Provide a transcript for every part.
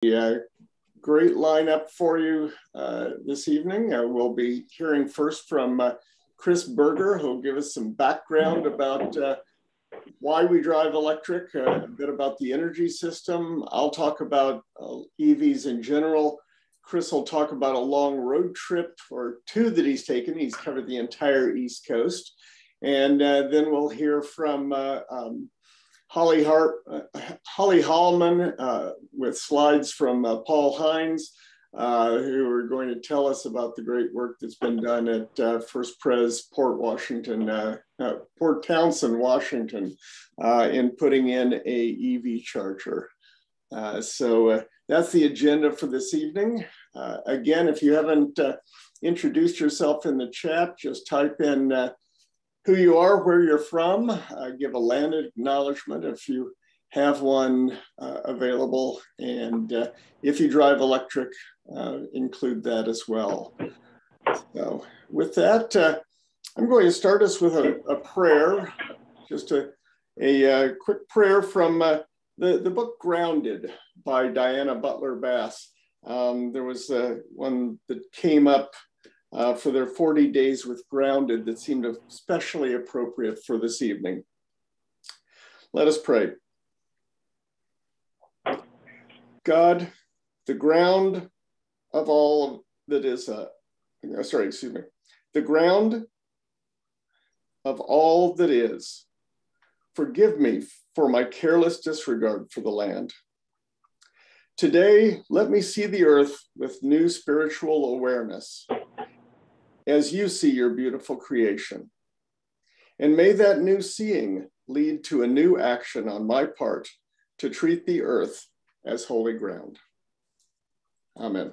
Yeah, great lineup for you this evening. We'll be hearing first from Chris Berger, who'll give us some background about why we drive electric, a bit about the energy system. I'll talk about EVs in general. Chris will talk about a long road trip or two that he's taken. He's covered the entire East Coast. And then we'll hear from Holly Hallman with slides from Paul Hines, who are going to tell us about the great work that's been done at First Pres Port Townsend, Washington, in putting in a EV charger. So that's the agenda for this evening. Again, if you haven't introduced yourself in the chat, just type in who you are, where you're from, give a land acknowledgement if you have one available, and if you drive electric, include that as well. So with that, I'm going to start us with a prayer, just a quick prayer from the book Grounded by Diana Butler Bass. There was one that came up for their 40 days with Grounded that seemed especially appropriate for this evening. Let us pray. God, the ground of all that is, the ground of all that is, forgive me for my careless disregard for the land. Today, let me see the earth with new spiritual awareness as you see your beautiful creation. And may that new seeing lead to a new action on my part to treat the earth as holy ground. Amen.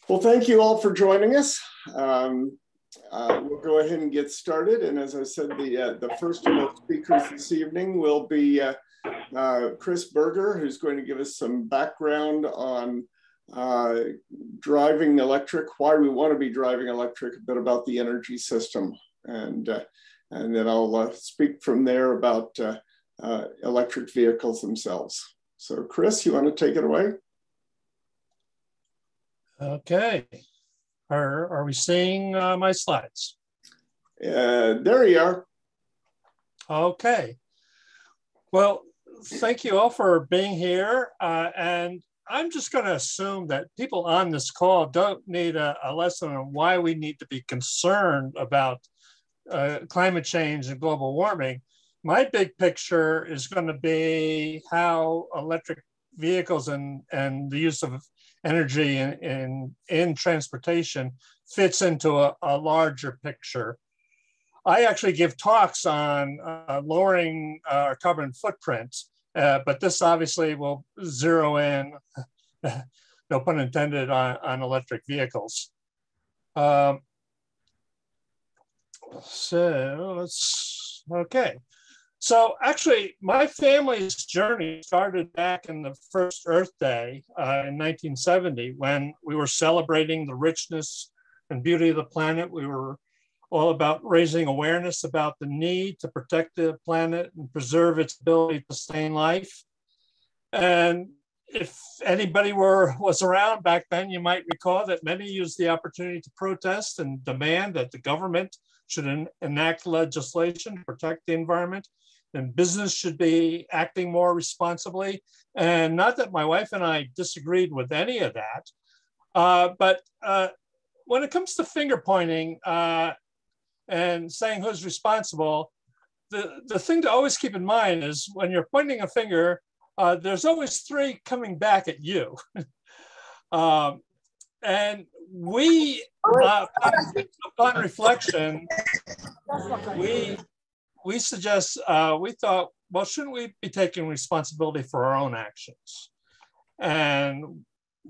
Well, thank you all for joining us. We'll go ahead and get started. And as I said, the first of our speakers this evening will be Chris Berger, who's going to give us some background on driving electric, why we want to be driving electric, a bit about the energy system. And then I'll speak from there about electric vehicles themselves. So Chris, you want to take it away? Okay. Are we seeing my slides? There you are. Okay. Well, thank you all for being here. And I'm just going to assume that people on this call don't need a lesson on why we need to be concerned about climate change and global warming. My big picture is going to be how electric vehicles and the use of energy in transportation fits into a larger picture. I actually give talks on lowering our carbon footprint, but this obviously will zero in, no pun intended, on electric vehicles. So actually, my family's journey started back in the first Earth Day in 1970, when we were celebrating the richness and beauty of the planet. We were all about raising awareness about the need to protect the planet and preserve its ability to sustain life. And if anybody was around back then, you might recall that many used the opportunity to protest and demand that the government should enact legislation to protect the environment, and business should be acting more responsibly. And not that my wife and I disagreed with any of that, but when it comes to finger pointing and saying who's responsible, the thing to always keep in mind is when you're pointing a finger, there's always three coming back at you. And we, upon reflection, we suggest, we thought, well, shouldn't we be taking responsibility for our own actions? And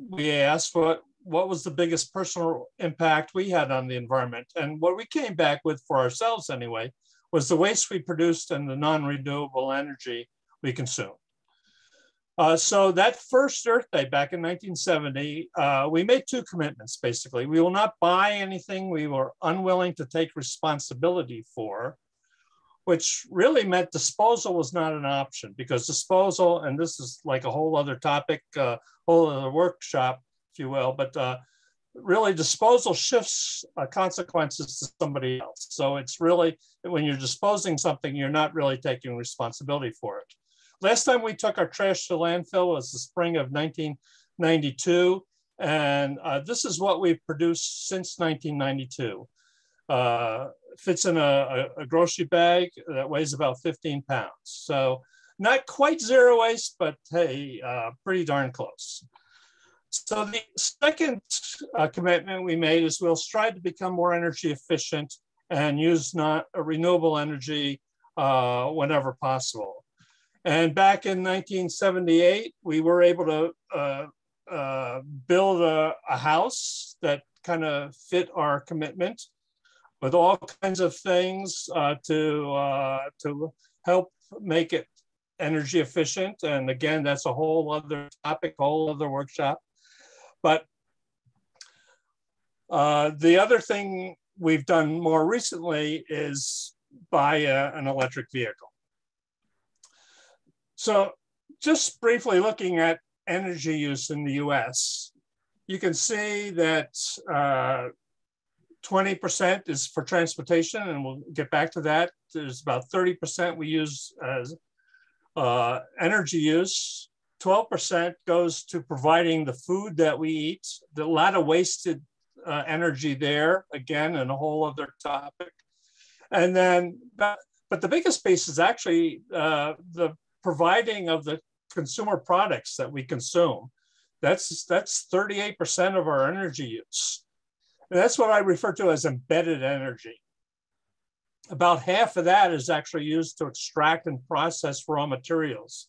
we asked what was the biggest personal impact we had on the environment. And what we came back with, for ourselves anyway, was the waste we produced and the non-renewable energy we consumed. So that first Earth Day back in 1970, we made two commitments, basically. We will not buy anything we were unwilling to take responsibility for, which really meant disposal was not an option, because disposal, and this is like a whole other topic, whole other workshop, if you will, but really disposal shifts consequences to somebody else. So it's really, when you're disposing something, you're not really taking responsibility for it. Last time we took our trash to landfill was the spring of 1992. And this is what we've produced since 1992. Fits in a grocery bag that weighs about 15 pounds. So not quite zero waste, but hey, pretty darn close. So the second commitment we made is we'll strive to become more energy efficient and use renewable energy whenever possible. And back in 1978, we were able to build a house that kind of fit our commitment, with all kinds of things to help make it energy efficient. And again, that's a whole other topic, whole other workshop. But the other thing we've done more recently is buy an electric vehicle. So just briefly looking at energy use in the US, you can see that 20% is for transportation, and we'll get back to that. There's about 30% we use as energy use. 12% goes to providing the food that we eat. There's a lot of wasted energy there, again, and a whole other topic. And then, but the biggest piece is actually the providing of the consumer products that we consume. That's 38% of our energy use. And that's what I refer to as embedded energy. About half of that is actually used to extract and process raw materials.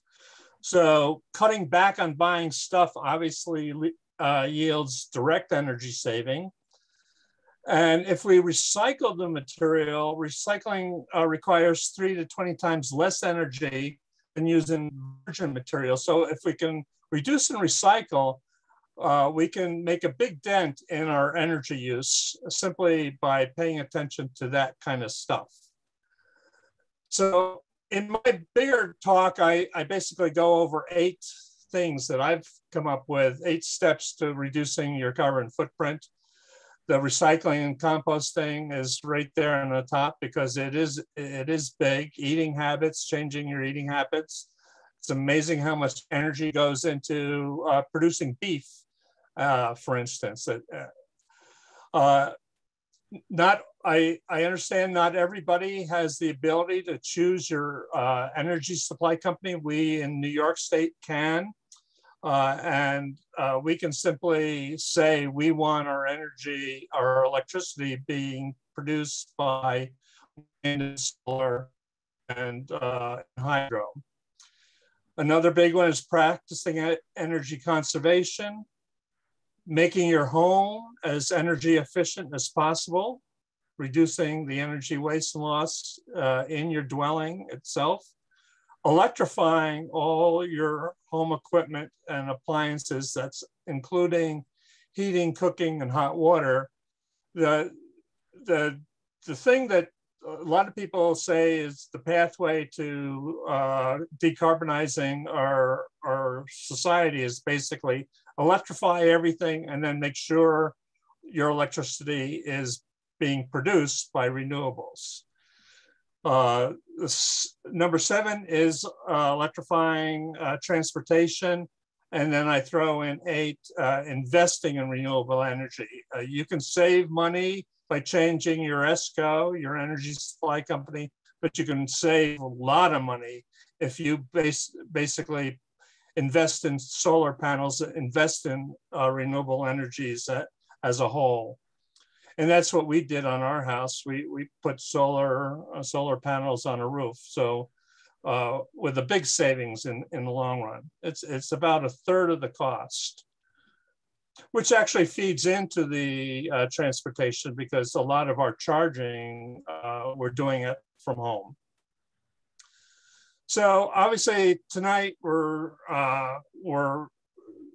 So cutting back on buying stuff obviously yields direct energy saving. And if we recycle the material, recycling requires 3 to 20 times less energy than using virgin material. So if we can reduce and recycle, we can make a big dent in our energy use simply by paying attention to that kind of stuff. So in my bigger talk, I basically go over 8 things that I've come up with, 8 steps to reducing your carbon footprint. The recycling and composting is right there on the top because it is big. Eating habits, changing your eating habits. It's amazing how much energy goes into producing beef, for instance. I understand not everybody has the ability to choose your energy supply company. We in New York State can, and we can simply say we want our energy, our electricity being produced by wind, solar, and hydro. Another big one is practicing energy conservation, making your home as energy efficient as possible, reducing the energy waste and loss in your dwelling itself, electrifying all your home equipment and appliances, that's including heating, cooking, and hot water. The thing that a lot of people say is the pathway to decarbonizing our society is basically electrify everything and then make sure your electricity is being produced by renewables. Number 7 is electrifying transportation. And then I throw in 8, investing in renewable energy. You can save money by changing your ESCO, your energy supply company, but you can save a lot of money if you basically invest in solar panels, invest in renewable energies as a whole. And that's what we did on our house. We put solar panels on a roof. So with a big savings in the long run, it's about 1/3 of the cost, which actually feeds into the transportation because a lot of our charging, we're doing it from home. So obviously tonight we're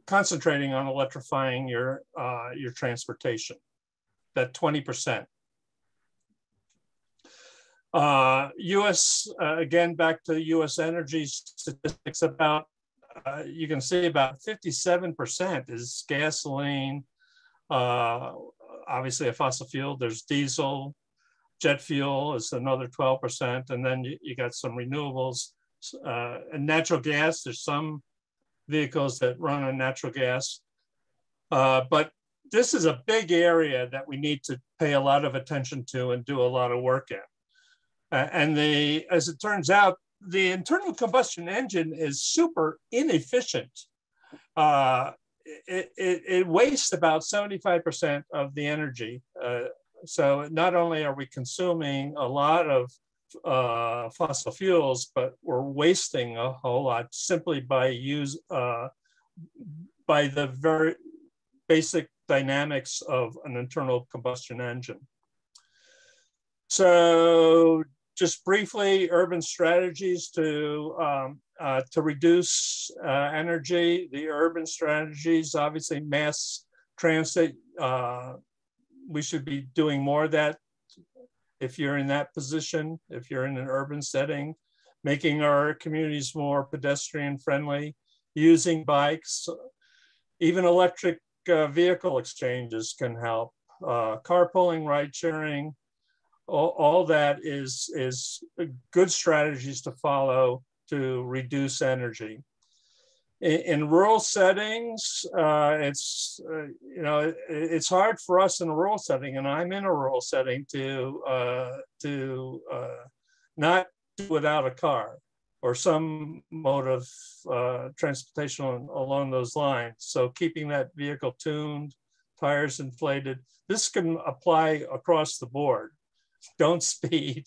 concentrating on electrifying your transportation, that 20%. US, again, back to US energy statistics, about, you can see about 57% is gasoline, obviously a fossil fuel. There's diesel, jet fuel is another 12%, and then you got some renewables. And natural gas, there's some vehicles that run on natural gas. But this is a big area that we need to pay a lot of attention to and do a lot of work in. And as it turns out, the internal combustion engine is super inefficient. It wastes about 75% of the energy. So not only are we consuming a lot of fossil fuels, but we're wasting a whole lot simply by the very basic dynamics of an internal combustion engine. So just briefly, urban strategies to reduce energy. The urban strategies, obviously mass transit, we should be doing more of that if you're in that position, if you're in an urban setting, making our communities more pedestrian friendly, using bikes, even electric vehicle exchanges can help, carpooling, ride sharing, all that is good strategies to follow to reduce energy. In rural settings, it's hard for us in a rural setting, and I'm in a rural setting, to not do without a car or some mode of transportation along those lines. So keeping that vehicle tuned, tires inflated. This can apply across the board. Don't speed.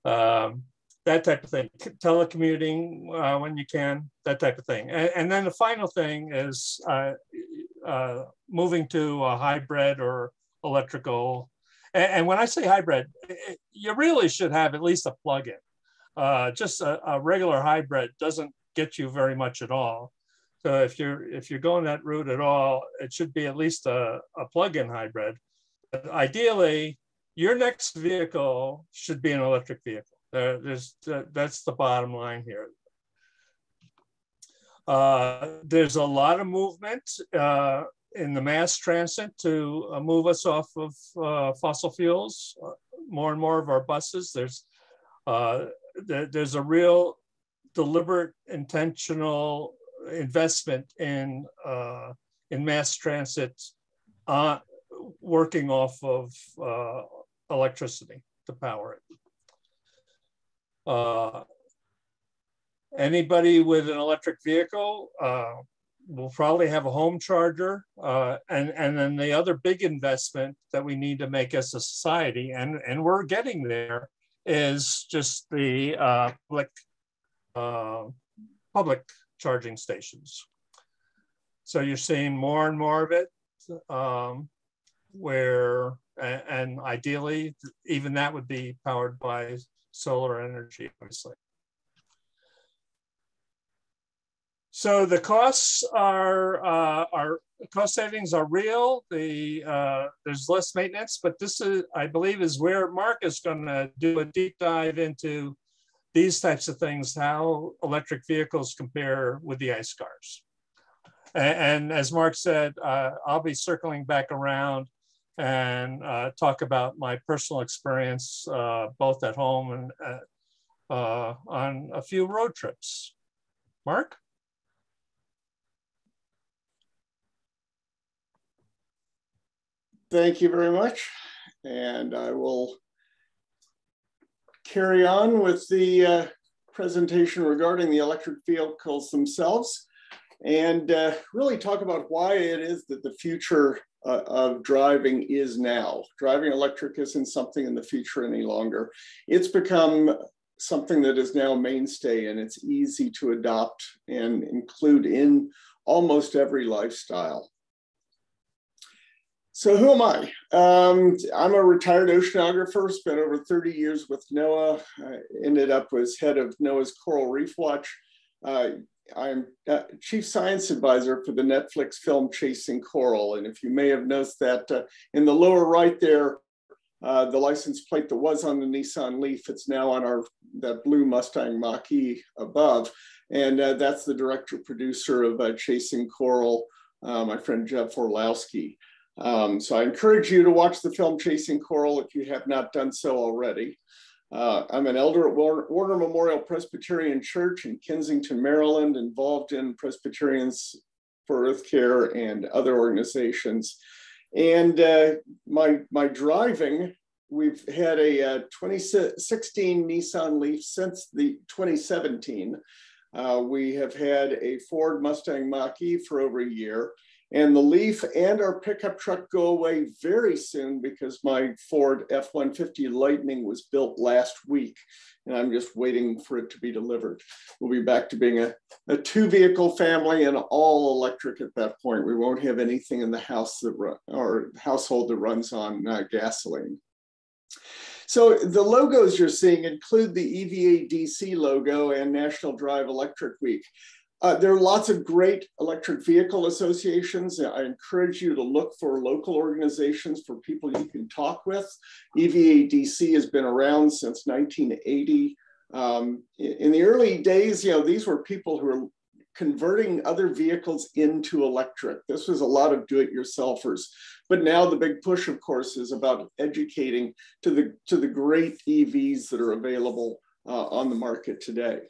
That type of thing. Telecommuting when you can, that type of thing. And then the final thing is moving to a hybrid or electrical. And when I say hybrid, you really should have at least a plug-in. Just a regular hybrid doesn't get you very much at all. So if you're going that route at all, it should be at least a plug-in hybrid. But ideally, your next vehicle should be an electric vehicle. That's the bottom line here. There's a lot of movement in the mass transit to move us off of fossil fuels. More and more of our buses, there's a real deliberate, intentional investment in mass transit, working off of electricity to power it. Anybody with an electric vehicle will probably have a home charger. And then the other big investment that we need to make as a society, and we're getting there, is just the public charging stations. So you're seeing more and more of it, and ideally, even that would be powered by solar energy, obviously. So the costs cost savings are real. There's less maintenance, but this is, I believe, is where Mark is going to do a deep dive into these types of things, how electric vehicles compare with the ICE cars. And as Mark said, I'll be circling back around and talk about my personal experience, both at home and on a few road trips. Mark? Thank you very much. And I will carry on with the presentation regarding the electric vehicles themselves, and really talk about why it is that the future of driving is now. Driving electric isn't something in the future any longer. It's become something that is now mainstay, and it's easy to adopt and include in almost every lifestyle. So who am I? I'm a retired oceanographer, spent over 30 years with NOAA. I ended up as head of NOAA's Coral Reef Watch. I'm chief science advisor for the Netflix film Chasing Coral. And if you may have noticed that in the lower right there, The license plate that was on the Nissan Leaf, it's now on that blue Mustang Mach-E above. And that's the director-producer of Chasing Coral, my friend Jeff Orlowski. So I encourage you to watch the film Chasing Coral if you have not done so already. I'm an elder at Warner Memorial Presbyterian Church in Kensington, Maryland, involved in Presbyterians for Earth Care and other organizations. And my driving, we've had a 2016 Nissan Leaf since the 2017. We have had a Ford Mustang Mach-E for over a year. And the Leaf and our pickup truck go away very soon because my Ford F-150 Lightning was built last week, and I'm just waiting for it to be delivered. We'll be back to being a two-vehicle family and all electric at that point. We won't have anything in the house or household that runs on gasoline. So the logos you're seeing include the EVA DC logo and National Drive Electric Week. There are lots of great electric vehicle associations. I encourage you to look for local organizations for people you can talk with. EVA DC has been around since 1980. In the early days, these were people who were converting other vehicles into electric. This was a lot of do-it-yourselfers. But now the big push, of course, is about educating to the great EVs that are available on the market today.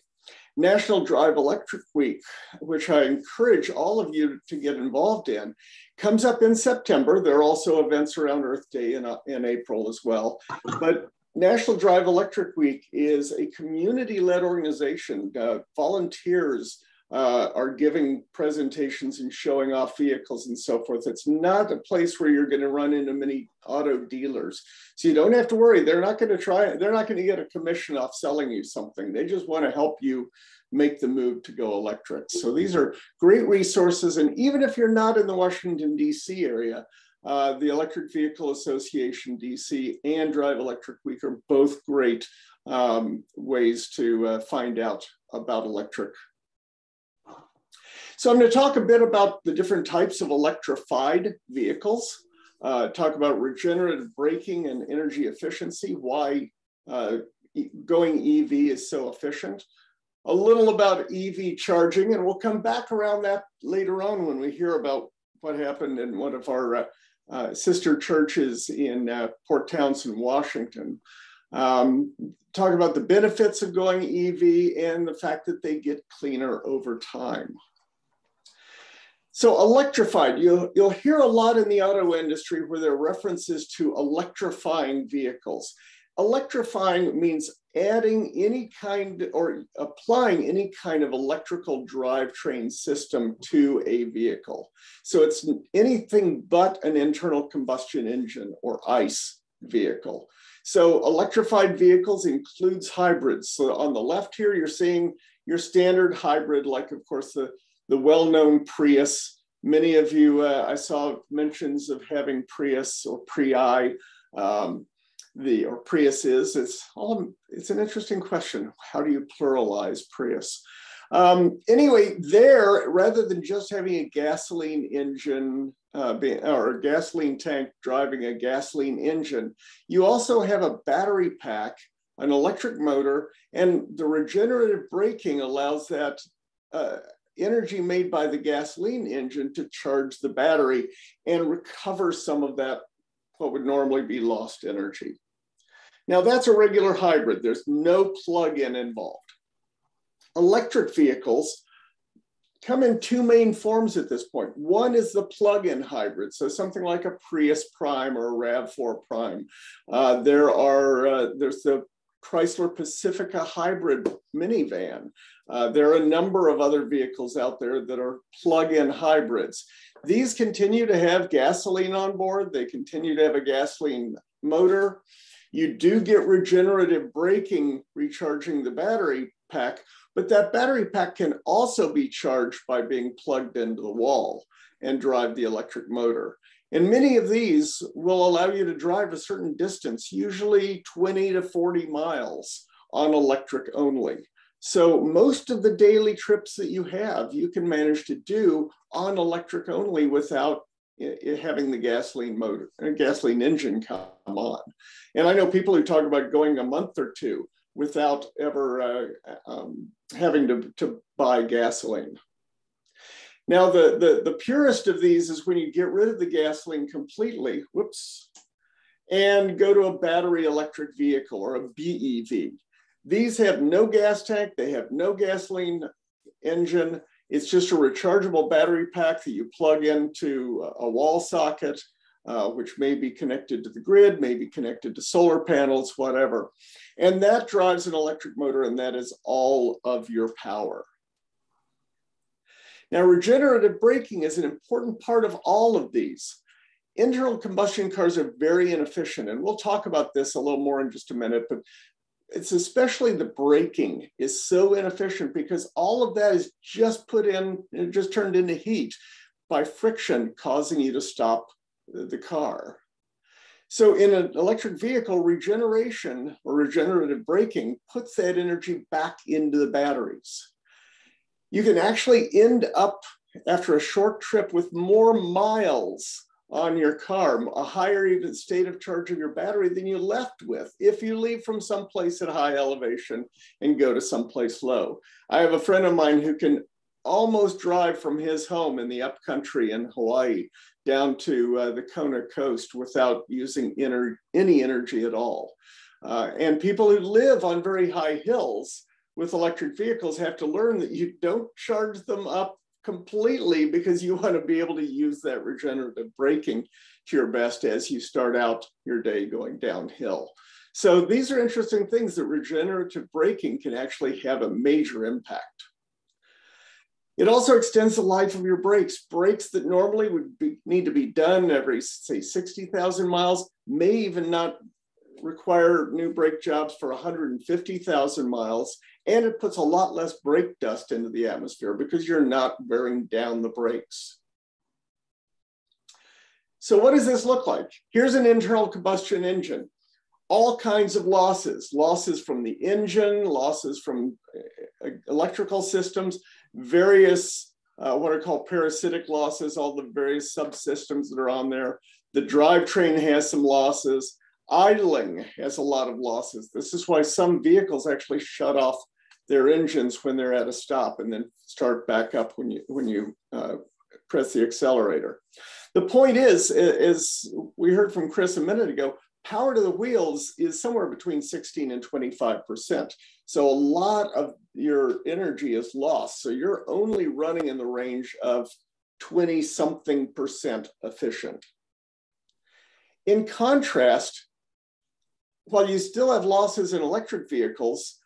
National Drive Electric Week, which I encourage all of you to get involved in, comes up in September. There are also events around Earth Day in April as well. But National Drive Electric Week is a community-led organization. Volunteers are giving presentations and showing off vehicles and so forth. It's not a place where you're going to run into many auto dealers. So you don't have to worry. They're not going to get a commission off selling you something. They just want to help you make the move to go electric. So these are great resources. And even if you're not in the Washington, DC area, the Electric Vehicle Association DC and Drive Electric Week are both great ways to find out about electric. So I'm going to talk a bit about the different types of electrified vehicles, talk about regenerative braking and energy efficiency, why going EV is so efficient, a little about EV charging, and we'll come back around that later on when we hear about what happened in one of our sister churches in Port Townsend, Washington. Talk about the benefits of going EV and the fact that they get cleaner over time. So electrified, you'll hear a lot in the auto industry where there are references to electrifying vehicles. Electrifying means adding any kind or applying any kind of electrical drivetrain system to a vehicle. So it's anything but an internal combustion engine or ICE vehicle. So electrified vehicles includes hybrids. So on the left here, you're seeing your standard hybrid, like of course the well-known Prius. Many of you, I saw mentions of having Prius or Prii, or Priuses. It's an interesting question. How do you pluralize Prius? Anyway, there, rather than just having a gasoline engine or a gasoline tank driving a gasoline engine, you also have a battery pack, an electric motor, and the regenerative braking allows that energy made by the gasoline engine to charge the battery and recover some of that, what would normally be lost energy. Now that's a regular hybrid. There's no plug-in involved. Electric vehicles come in two main forms at this point. One is the plug-in hybrid, so something like a Prius Prime or a RAV4 Prime. There's the Chrysler Pacifica hybrid minivan. There are a number of other vehicles out there that are plug-in hybrids. These continue to have gasoline on board. They continue to have a gasoline motor. You do get regenerative braking, recharging the battery pack, but that battery pack can also be charged by being plugged into the wall and drive the electric motor. And many of these will allow you to drive a certain distance, usually 20 to 40 miles on electric only. So most of the daily trips that you have, you can manage to do on electric only without having the gasoline engine come on. And I know people who talk about going a month or two without ever having to buy gasoline. Now, the purest of these is when you get rid of the gasoline completely, whoops, and go to a battery electric vehicle or a BEV. These have no gas tank, they have no gasoline engine. It's just a rechargeable battery pack that you plug into a wall socket, which may be connected to the grid, may be connected to solar panels, whatever. And that drives an electric motor, and that is all of your power. Now, regenerative braking is an important part of all of these. Internal combustion cars are very inefficient, and we'll talk about this a little more in just a minute, but it's especially the braking is so inefficient because all of that is just put in, just turned into heat by friction causing you to stop the car. So in an electric vehicle, regeneration or regenerative braking puts that energy back into the batteries. You can actually end up after a short trip with more miles on your car, a higher even state of charge of your battery than you left with if you leave from someplace at high elevation and go to someplace low. I have a friend of mine who can almost drive from his home in the upcountry in Hawaii down to the Kona coast without using any energy at all. And people who live on very high hills with electric vehicles have to learn that you don't charge them up completely because you want to be able to use that regenerative braking to your best as you start out your day going downhill. So these are interesting things that regenerative braking can actually have a major impact. It also extends the life of your brakes. Brakes that normally would need to be done every, say, 60,000 miles may even not require new brake jobs for 150,000 miles. And it puts a lot less brake dust into the atmosphere because you're not wearing down the brakes. So what does this look like? Here's an internal combustion engine. All kinds of losses from the engine, losses from electrical systems, various what are called parasitic losses, all the various subsystems that are on there. The drivetrain has some losses. Idling has a lot of losses. This is why some vehicles actually shut off their engines when they're at a stop and then start back up when you press the accelerator. The point is, as we heard from Chris a minute ago, power to the wheels is somewhere between 16 and 25%. So a lot of your energy is lost. So you're only running in the range of 20-something% efficient. In contrast, while you still have losses in electric vehicles,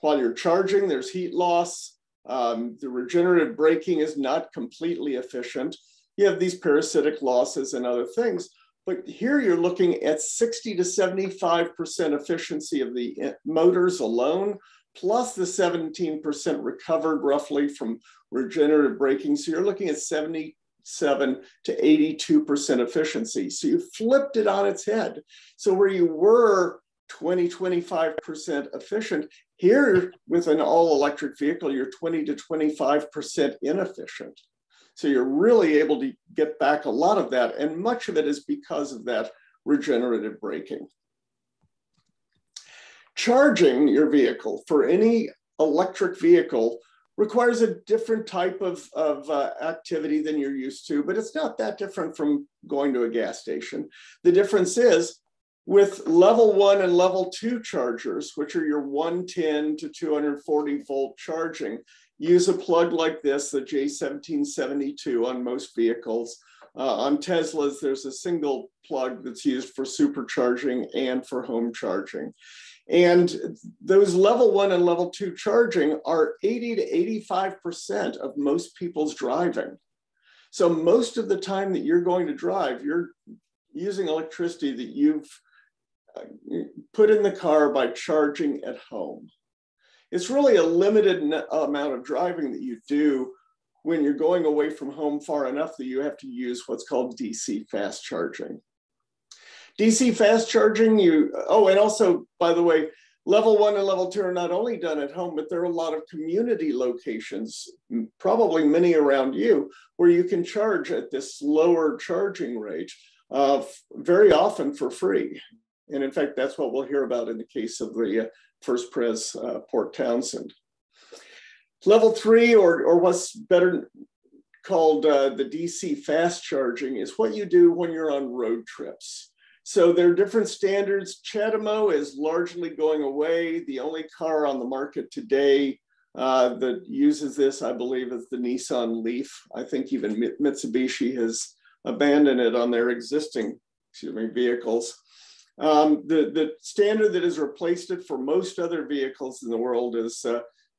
while you're charging, there's heat loss. The regenerative braking is not completely efficient. You have these parasitic losses and other things. But here you're looking at 60 to 75% efficiency of the motors alone, plus the 17% recovered roughly from regenerative braking. So you're looking at 77 to 82% efficiency. So you flipped it on its head. So where you were 20-25% efficient, here with an all-electric vehicle, you're 20 to 25% inefficient. So you're really able to get back a lot of that, and much of it is because of that regenerative braking. Charging your vehicle for any electric vehicle requires a different type of activity than you're used to, but it's not that different from going to a gas station. The difference is with level 1 and level 2 chargers, which are your 110 to 240 volt charging, use a plug like this, the J1772 on most vehicles. On Teslas, there's a single plug that's used for supercharging and for home charging. And those level 1 and level 2 charging are 80 to 85% of most people's driving. So most of the time that you're going to drive, you're using electricity that you've put in the car by charging at home. It's really a limited amount of driving that you do when you're going away from home far enough that you have to use what's called DC fast charging. DC fast charging, and also, by the way, Level 1 and level 2 are not only done at home, but there are a lot of community locations, probably many around you, where you can charge at this lower charging rate, very often for free. And in fact, that's what we'll hear about in the case of the First Pres Port Townsend. Level 3, or what's better called the DC fast charging, is what you do when you're on road trips. So there are different standards. CHAdeMO is largely going away. The only car on the market today that uses this, I believe, is the Nissan Leaf. I think even Mitsubishi has abandoned it on their existing, vehicles. The standard that has replaced it for most other vehicles in the world is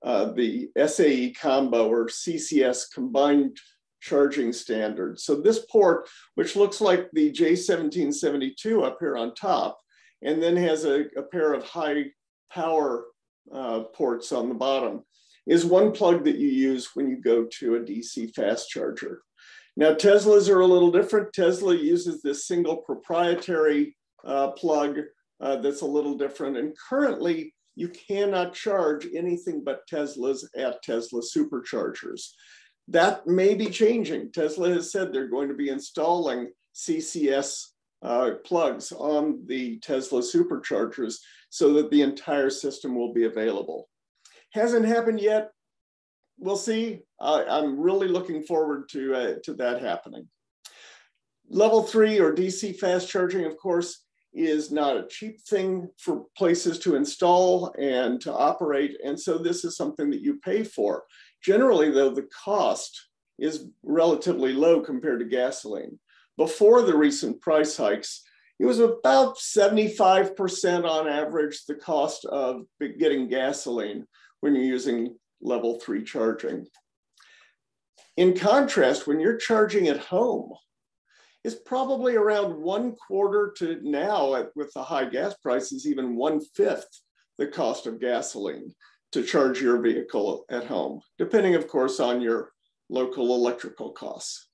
the SAE combo, or CCS, combined charging standard. So this port, which looks like the J1772 up here on top, and then has a pair of high power ports on the bottom, is one plug that you use when you go to a DC fast charger. Now, Teslas are a little different. Tesla uses this single proprietary plug that's a little different. And currently, you cannot charge anything but Teslas at Tesla superchargers. That may be changing. Tesla has said they're going to be installing CCS plugs on the Tesla superchargers so that the entire system will be available. Hasn't happened yet. We'll see. I'm really looking forward to that happening. Level 3, or DC fast charging, of course, is not a cheap thing for places to install and to operate. And so this is something that you pay for. Generally, though, the cost is relatively low compared to gasoline. Before the recent price hikes, it was about 75% on average the cost of getting gasoline when you're using level 3 charging. In contrast, when you're charging at home, it's probably around 1/4 to now, with the high gas prices, even 1/5 the cost of gasoline to charge your vehicle at home, depending, of course, on your local electrical costs.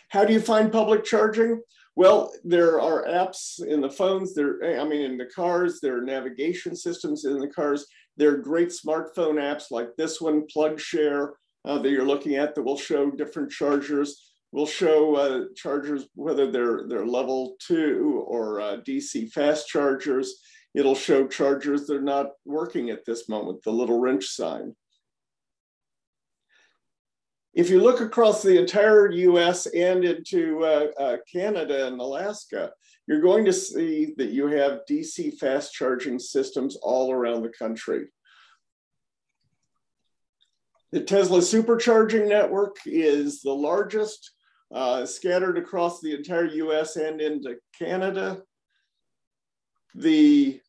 How do you find public charging? Well, there are apps in the phones, in the cars, there are navigation systems in the cars. There are great smartphone apps like this one, PlugShare, that you're looking at, that will show different chargers. Will show chargers, whether they're level 2 or DC fast chargers. It'll show chargers that are not working at this moment, the little wrench sign. If you look across the entire US and into Canada and Alaska, you're going to see that you have DC fast charging systems all around the country. The Tesla Supercharging network is the largest, scattered across the entire US and into Canada. The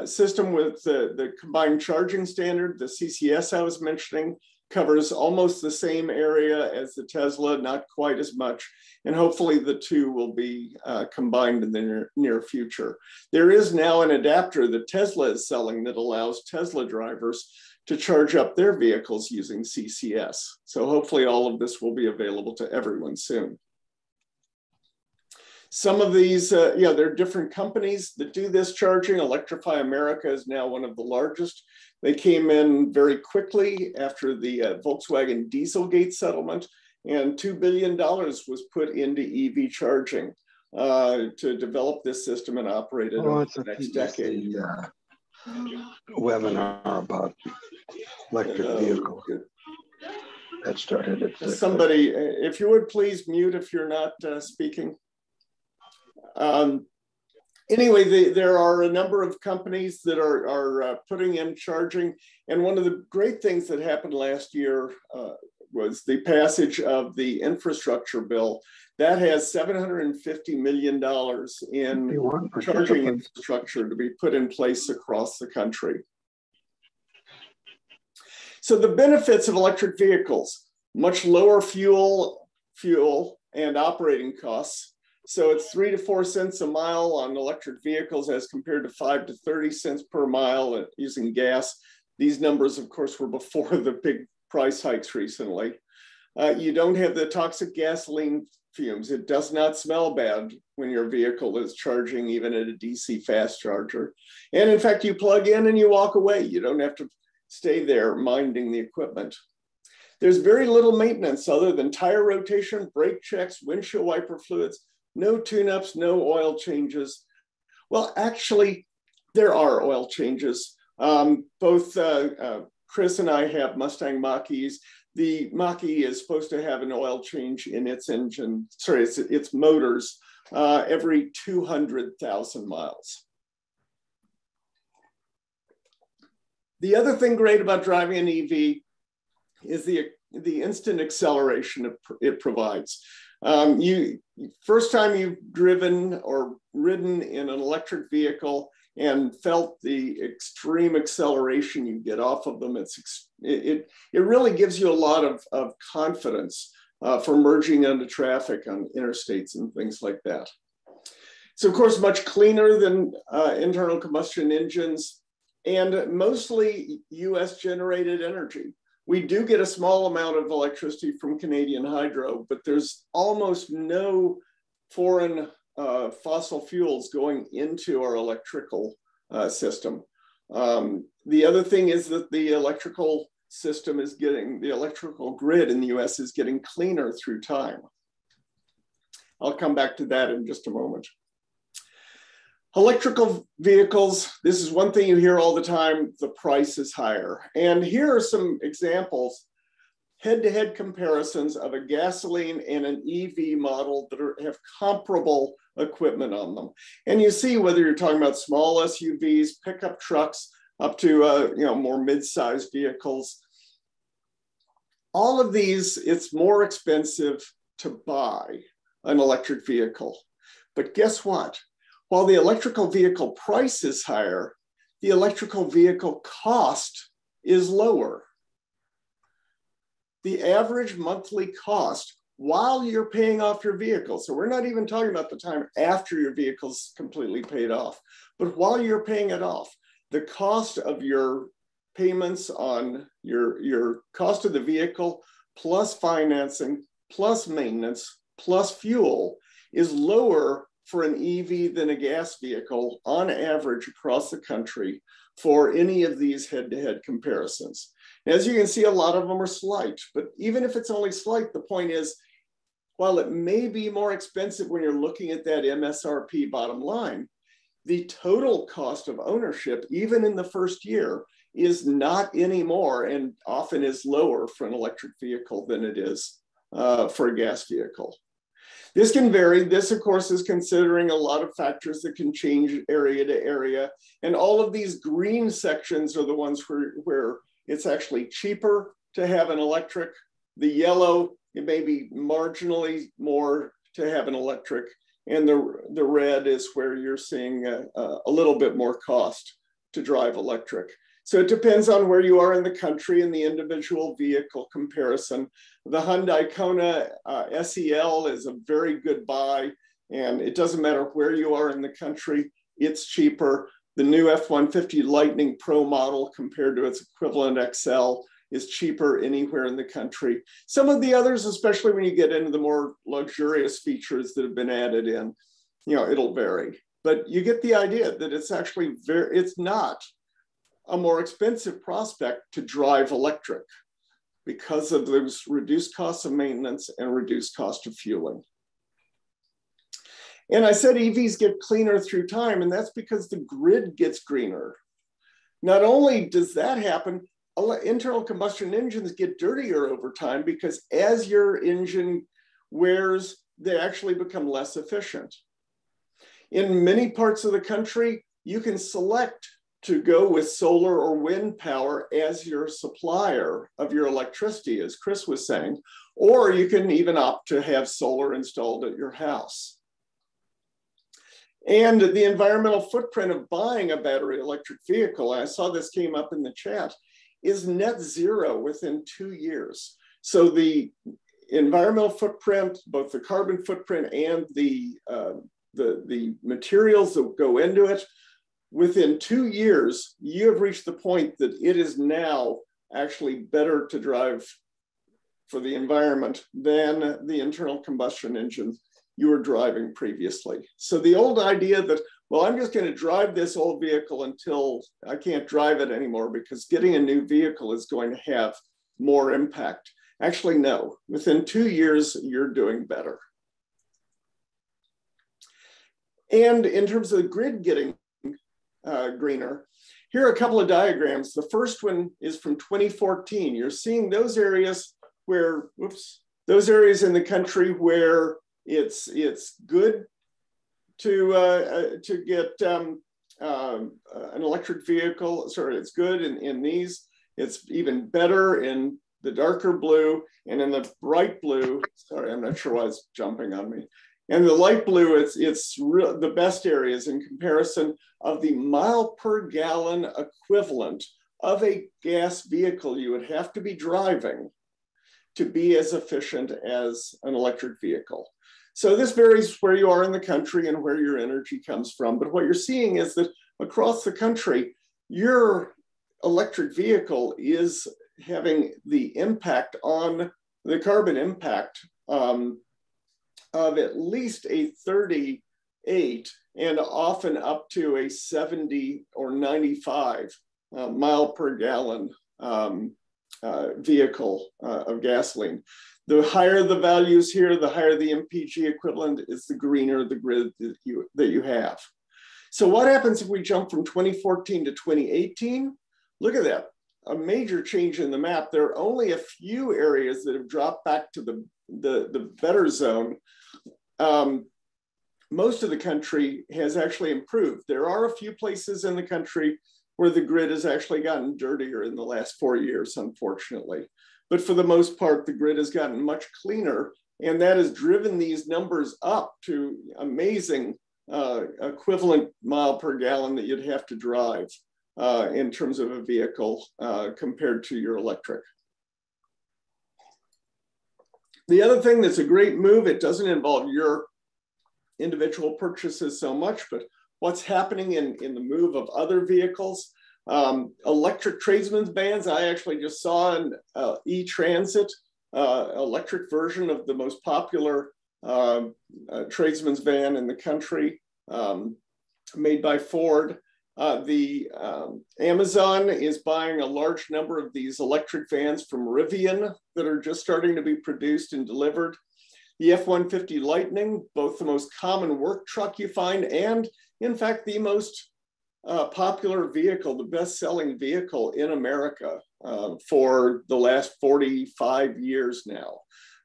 system with the combined charging standard, the CCS I was mentioning, covers almost the same area as the Tesla, not quite as much. And hopefully the two will be combined in the near future. There is now an adapter that Tesla is selling that allows Tesla drivers to charge up their vehicles using CCS. So hopefully all of this will be available to everyone soon. Some of these, there are different companies that do this charging. Electrify America is now one of the largest. They came in very quickly after the Volkswagen Dieselgate settlement, and $2 billion was put into EV charging to develop this system and operate it over the next decade. Webinar about electric vehicles that started at somebody, if you would please mute if you're not speaking. Anyway, there are a number of companies that are putting in charging. And one of the great things that happened last year was the passage of the infrastructure bill. That has $750 million in charging infrastructure to be put in place across the country. So the benefits of electric vehicles: much lower fuel and operating costs. So it's 3 to 4 cents a mile on electric vehicles as compared to 5 to 30 cents per mile using gas. These numbers, of course, were before the big price hikes recently. You don't have the toxic gasoline fumes. It does not smell bad when your vehicle is charging even at a DC fast charger. And in fact, you plug in and you walk away. You don't have to stay there minding the equipment. There's very little maintenance other than tire rotation, brake checks, windshield wiper fluids, no tune-ups, no oil changes. Well, actually, there are oil changes. Both Chris and I have Mustang Mach-E's. The Mach-E is supposed to have an oil change in its engine, sorry, its motors every 200,000 miles. The other thing great about driving an EV is the instant acceleration it provides. First time you've driven or ridden in an electric vehicle and felt the extreme acceleration you get off of them, it really gives you a lot of confidence for merging into traffic on interstates and things like that. So of course, much cleaner than internal combustion engines, and mostly US generated energy. We do get a small amount of electricity from Canadian hydro, but there's almost no foreign fossil fuels going into our electrical system. The other thing is that the electrical system is the electrical grid in the US is getting cleaner through time. I'll come back to that in just a moment. Electrical vehicles, this is one thing you hear all the time, the price is higher. And here are some examples, head-to-head comparisons of a gasoline and an EV model that have comparable equipment on them. And you see whether you're talking about small SUVs, pickup trucks, up to more mid-sized vehicles. All of these, it's more expensive to buy an electric vehicle. But guess what? While the electrical vehicle price is higher, the electrical vehicle cost is lower. The average monthly cost while you're paying off your vehicle, so we're not even talking about the time after your vehicle's completely paid off, but while you're paying it off, the cost of your payments on your cost of the vehicle plus financing, plus maintenance, plus fuel is lower for an EV than a gas vehicle on average across the country for any of these head-to-head comparisons. As you can see, a lot of them are slight, but even if it's only slight, the point is, while it may be more expensive when you're looking at that MSRP bottom line, the total cost of ownership, even in the first year, is not any more and often is lower for an electric vehicle than it is for a gas vehicle. This can vary. This, of course, is considering a lot of factors that can change area to area. And all of these green sections are the ones where it's actually cheaper to have an electric. The yellow, it may be marginally more to have an electric. And the red is where you're seeing a little bit more cost to drive electric. So it depends on where you are in the country and the individual vehicle comparison. The Hyundai Kona SEL is a very good buy, and it doesn't matter where you are in the country, it's cheaper. The new F150 Lightning Pro model compared to its equivalent XL is cheaper anywhere in the country. Some of the others, especially when you get into the more luxurious features that have been added in, it'll vary. But you get the idea that it's actually it's not a more expensive prospect to drive electric because of those reduced costs of maintenance and reduced cost of fueling. And I said EVs get cleaner through time, and that's because the grid gets greener. Not only does that happen, internal combustion engines get dirtier over time because as your engine wears, they actually become less efficient. In many parts of the country, you can select to go with solar or wind power as your supplier of your electricity, as Chris was saying, or you can even opt to have solar installed at your house. And the environmental footprint of buying a battery electric vehicle, I saw this came up in the chat, is net zero within 2 years. So the environmental footprint, both the carbon footprint and the materials that go into it, within 2 years, you have reached the point that it is now actually better to drive for the environment than the internal combustion engine you were driving previously. So the old idea that, well, I'm just going to drive this old vehicle until I can't drive it anymore because getting a new vehicle is going to have more impact. Actually, no. Within 2 years, you're doing better. And in terms of the grid getting greener, here are a couple of diagrams. The first one is from 2014. You're seeing those areas where, those areas in the country where it's good to get an electric vehicle. Sorry, it's good in these. It's even better in the darker blue, and in the bright blue, sorry, I'm not sure why it's jumping on me. And the light blue, it's the best areas in comparison of the mile per gallon equivalent of a gas vehicle you would have to be driving to be as efficient as an electric vehicle. So this varies where you are in the country and where your energy comes from. But what you're seeing is that across the country, your electric vehicle is having the impact on the carbon impact of at least a 38 and often up to a 70 or 95 mile per gallon vehicle of gasoline. The higher the values here, the higher the MPG equivalent is, the greener the grid that you have. So what happens if we jump from 2014 to 2018? Look at that, a major change in the map. There are only a few areas that have dropped back to the better zone. Most of the country has actually improved. There are a few places in the country where the grid has actually gotten dirtier in the last 4 years, unfortunately. But for the most part, the grid has gotten much cleaner, and that has driven these numbers up to amazing equivalent mile per gallon that you'd have to drive in terms of a vehicle compared to your electric. The other thing that's a great move, it doesn't involve your individual purchases so much, but what's happening in the move of other vehicles. Electric tradesman's vans, I actually just saw an e-transit electric version of the most popular tradesman's van in the country, made by Ford. Amazon is buying a large number of these electric vans from Rivian that are just starting to be produced and delivered. The F-150 Lightning, both the most common work truck you find and, in fact, the most popular vehicle, the best-selling vehicle in America for the last 45 years now,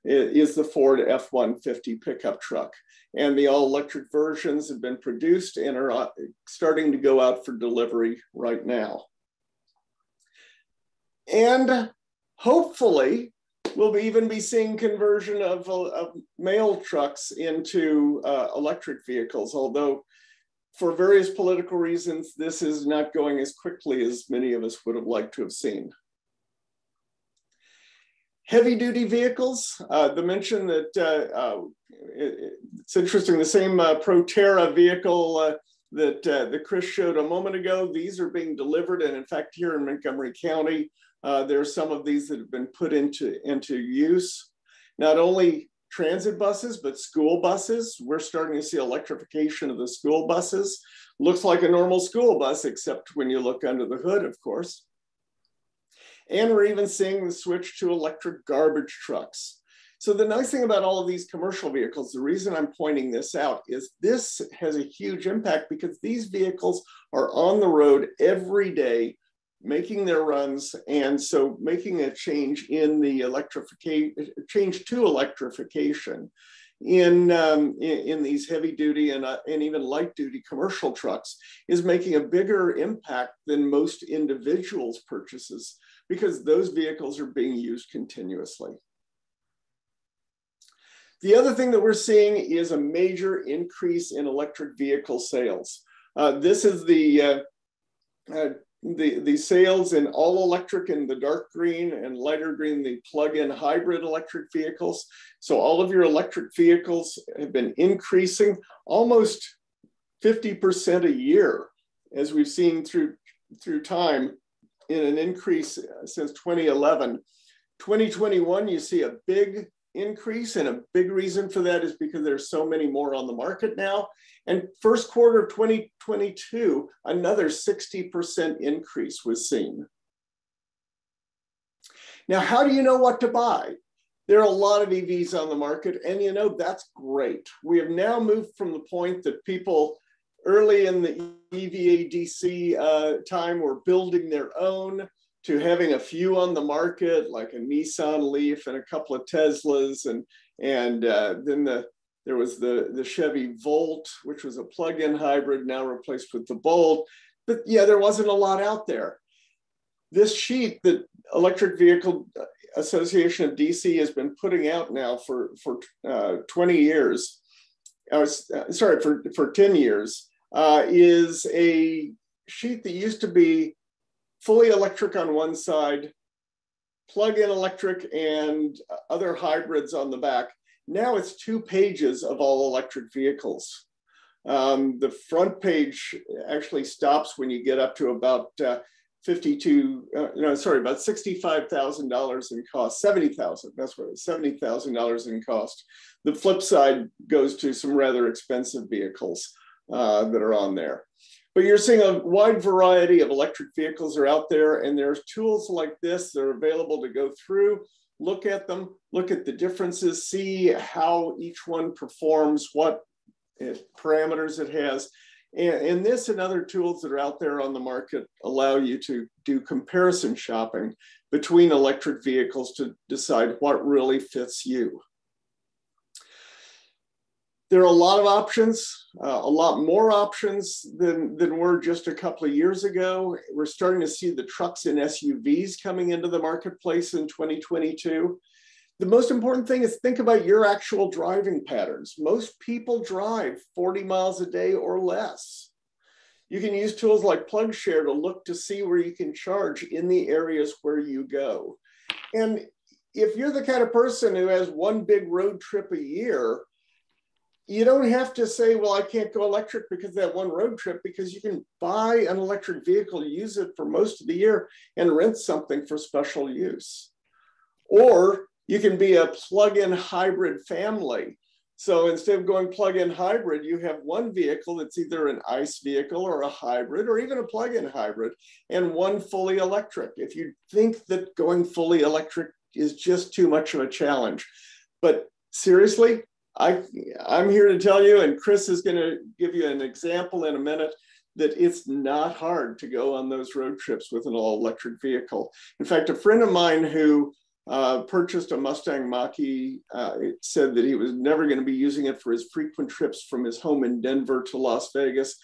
is the Ford F-150 pickup truck. And the all-electric versions have been produced and are starting to go out for delivery right now. And hopefully, we'll even be seeing conversion of mail trucks into electric vehicles, although for various political reasons, this is not going as quickly as many of us would have liked to have seen. Heavy-duty vehicles, the mention that it's interesting, the same Proterra vehicle that Chris showed a moment ago, these are being delivered, and in fact, here in Montgomery County, there are some of these that have been put into use. Not only transit buses, but school buses. We're starting to see electrification of the school buses. Looks like a normal school bus, except when you look under the hood, of course. And we're even seeing the switch to electric garbage trucks. So the nice thing about all of these commercial vehicles, the reason I'm pointing this out is this has a huge impact because these vehicles are on the road every day, making their runs, and so making a change in the change to electrification in these heavy duty and even light duty commercial trucks is making a bigger impact than most individuals' purchases because those vehicles are being used continuously. The other thing that we're seeing is a major increase in electric vehicle sales. This is the sales in all electric in the dark green and lighter green, the plug-in hybrid electric vehicles. So all of your electric vehicles have been increasing almost 50% a year, as we've seen through time in an increase since 2011. 2021, you see a big increase, and a big reason for that is because there's so many more on the market now. And first quarter of 2022, another 60% increase was seen. Now, how do you know what to buy? There are a lot of EVs on the market, and you know, that's great. We have now moved from the point that people early in the EVA DC time were building their own to having a few on the market, like a Nissan Leaf and a couple of Teslas, and then there was the Chevy Volt, which was a plug-in hybrid, now replaced with the Bolt. But yeah, there wasn't a lot out there. This sheet that Electric Vehicle Association of DC has been putting out now for 20 years, sorry, for 10 years, is a sheet that used to be fully electric on one side, plug-in electric and other hybrids on the back. Now it's 2 pages of all electric vehicles. The front page actually stops when you get up to about about $65,000 in cost, 70,000, that's what it is, $70,000 in cost. The flip side goes to some rather expensive vehicles that are on there. But you're seeing a wide variety of electric vehicles are out there, and there's tools like this that are available to go through, look at them, look at the differences, see how each one performs, what parameters it has. And this and other tools that are out there on the market allow you to do comparison shopping between electric vehicles to decide what really fits you. There are a lot of options, a lot more options than were just a couple of years ago. We're starting to see the trucks and SUVs coming into the marketplace in 2022. The most important thing is think about your actual driving patterns. Most people drive 40 miles a day or less. You can use tools like PlugShare to look to see where you can charge in the areas where you go. And if you're the kind of person who has one big road trip a year, you don't have to say, well, I can't go electric because of that one road trip, because you can buy an electric vehicle, use it for most of the year, and rent something for special use. Or you can be a plug-in hybrid family. So instead of going plug-in hybrid, you have one vehicle that's either an ICE vehicle or a hybrid or even a plug-in hybrid, and one fully electric. If you think that going fully electric is just too much of a challenge. But seriously, I'm here to tell you, and Chris is going to give you an example in a minute, that it's not hard to go on those road trips with an all-electric vehicle. In fact, a friend of mine who purchased a Mustang Mach-E said that he was never going to be using it for his frequent trips from his home in Denver to Las Vegas.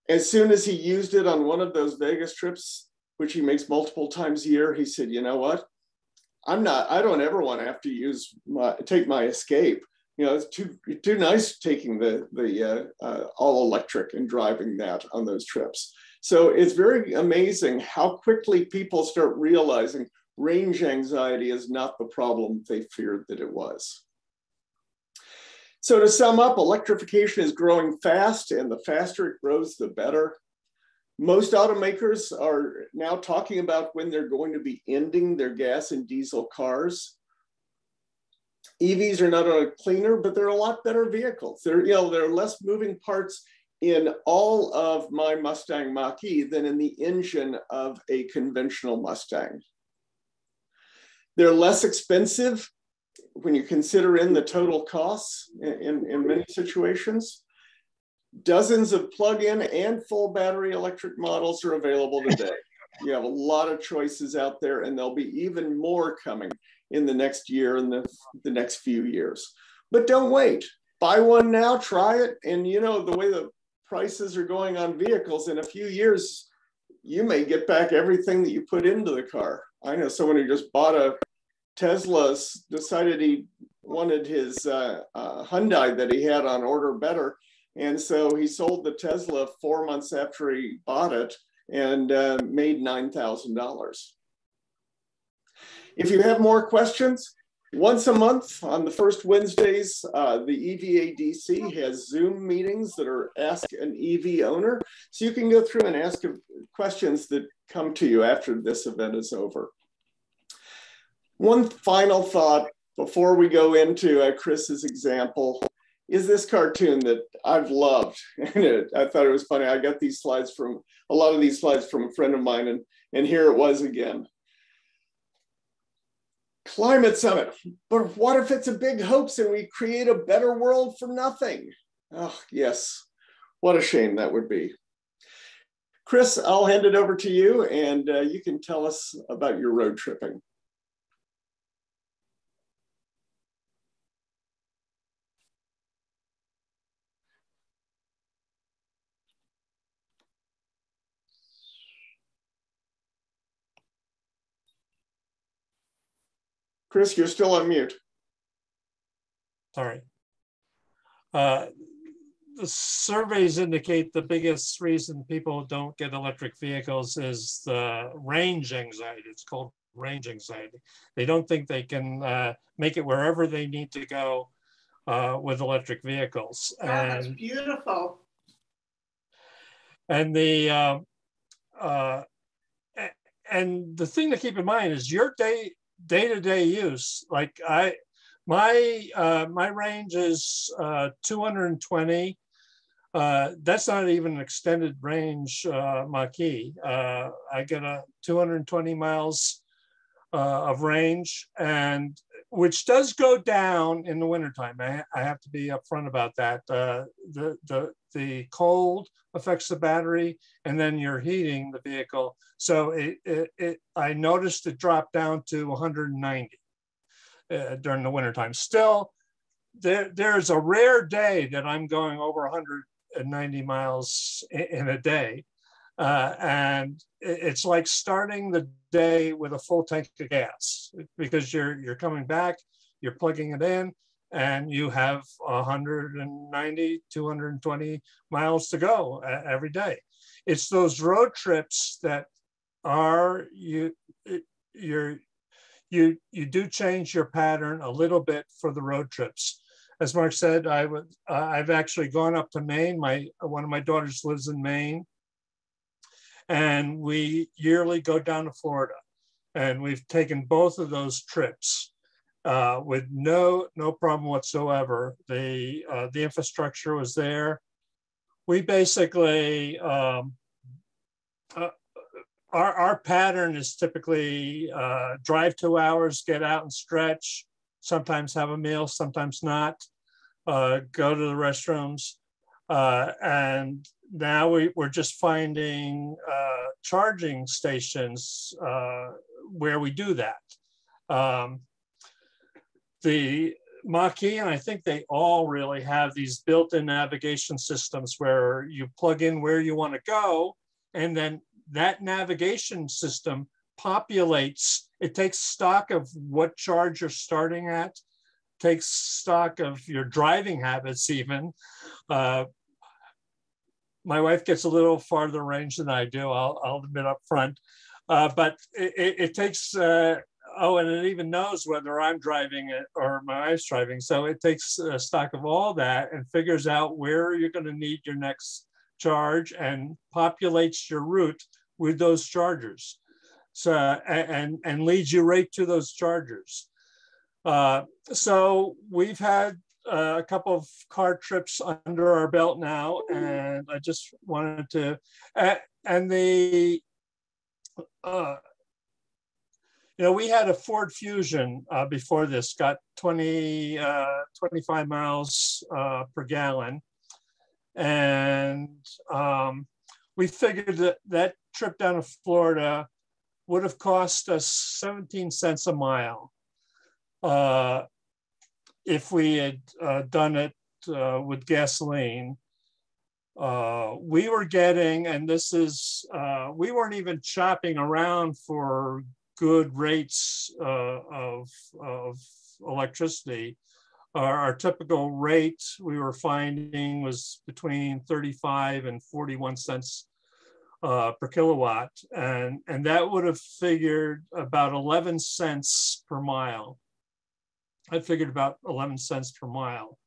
As soon as he used it on one of those Vegas trips, which he makes multiple times a year, he said, you know what? I don't ever want to have to take my Escape. You know, it's too nice taking the all electric and driving that on those trips. So it's very amazing how quickly people start realizing range anxiety is not the problem they feared that it was. So to sum up, electrification is growing fast, and the faster it grows, the better. Most automakers are now talking about when they're going to be ending their gas and diesel cars. EVs are not only cleaner, but they're a lot better vehicles. There are less moving parts in all of my Mustang Mach-E than in the engine of a conventional Mustang. They're less expensive when you consider in the total costs in many situations. Dozens of plug-in and full battery electric models are available today. You have a lot of choices out there, and there'll be even more coming in the next year and the next few years. But don't wait. Buy one now, try it, and you know, the way the prices are going on vehicles, in a few years, you may get back everything that you put into the car. I know someone who just bought a Tesla, decided he wanted his Hyundai that he had on order better, and so he sold the Tesla 4 months after he bought it and made $9,000. If you have more questions, once a month on the first Wednesdays, the EVA DC has Zoom meetings that are Ask an EV Owner. So you can go through and ask questions that come to you after this event is over. One final thought before we go into Chris's example is this cartoon that I've loved. And I thought it was funny. I got these slides from, a lot of these slides from a friend of mine, and here it was again. Climate summit, but what if it's a big hoax and we create a better world for nothing? Oh, yes, what a shame that would be. Chris, I'll hand it over to you, and you can tell us about your road tripping. Chris, you're still on mute. Sorry. The surveys indicate the biggest reason people don't get electric vehicles is the range anxiety. It's called range anxiety. They don't think they can make it wherever they need to go with electric vehicles. Oh, that's beautiful. And the thing to keep in mind is your day-to-day use. Like my range is 220. That's not even an extended range Mach-E. I get a 220 miles of range, and which does go down in the wintertime. I have to be upfront about that. The cold affects the battery, and then you're heating the vehicle. So I noticed it dropped down to 190 during the wintertime. Still, there's a rare day that I'm going over 190 miles in a day. And it's like starting the day with a full tank of gas, because you're coming back, you're plugging it in, and you have 190, 220 miles to go every day. It's those road trips that are, you do change your pattern a little bit for the road trips. As Mark said, I've actually gone up to Maine. One of my daughters lives in Maine, and we yearly go down to Florida. And we've taken both of those trips with no problem whatsoever. The infrastructure was there. We basically, our pattern is typically drive 2 hours, get out and stretch, sometimes have a meal, sometimes not, go to the restrooms. And now we're just finding charging stations where we do that. The Mach-E, and I think they all really have these built-in navigation systems where you plug in where you want to go, and then that navigation system populates. It takes stock of what charge you're starting at, takes stock of your driving habits even. My wife gets a little farther range than I do, I'll admit up front. But it takes, and it even knows whether I'm driving it or my wife's driving. So it takes stock of all that and figures out where you're going to need your next charge and populates your route with those chargers. So, and leads you right to those chargers. So we've had a couple of car trips under our belt now, and I just wanted to, we had a Ford Fusion before this, got 25 miles per gallon. And we figured that trip down to Florida would have cost us 17 cents a mile if we had done it with gasoline. We were getting, and this is, we weren't even shopping around for good rates of electricity. Our typical rate we were finding was between 35 and 41 cents per kilowatt. And that would have figured about 11 cents per mile. I figured about 11 cents per mile.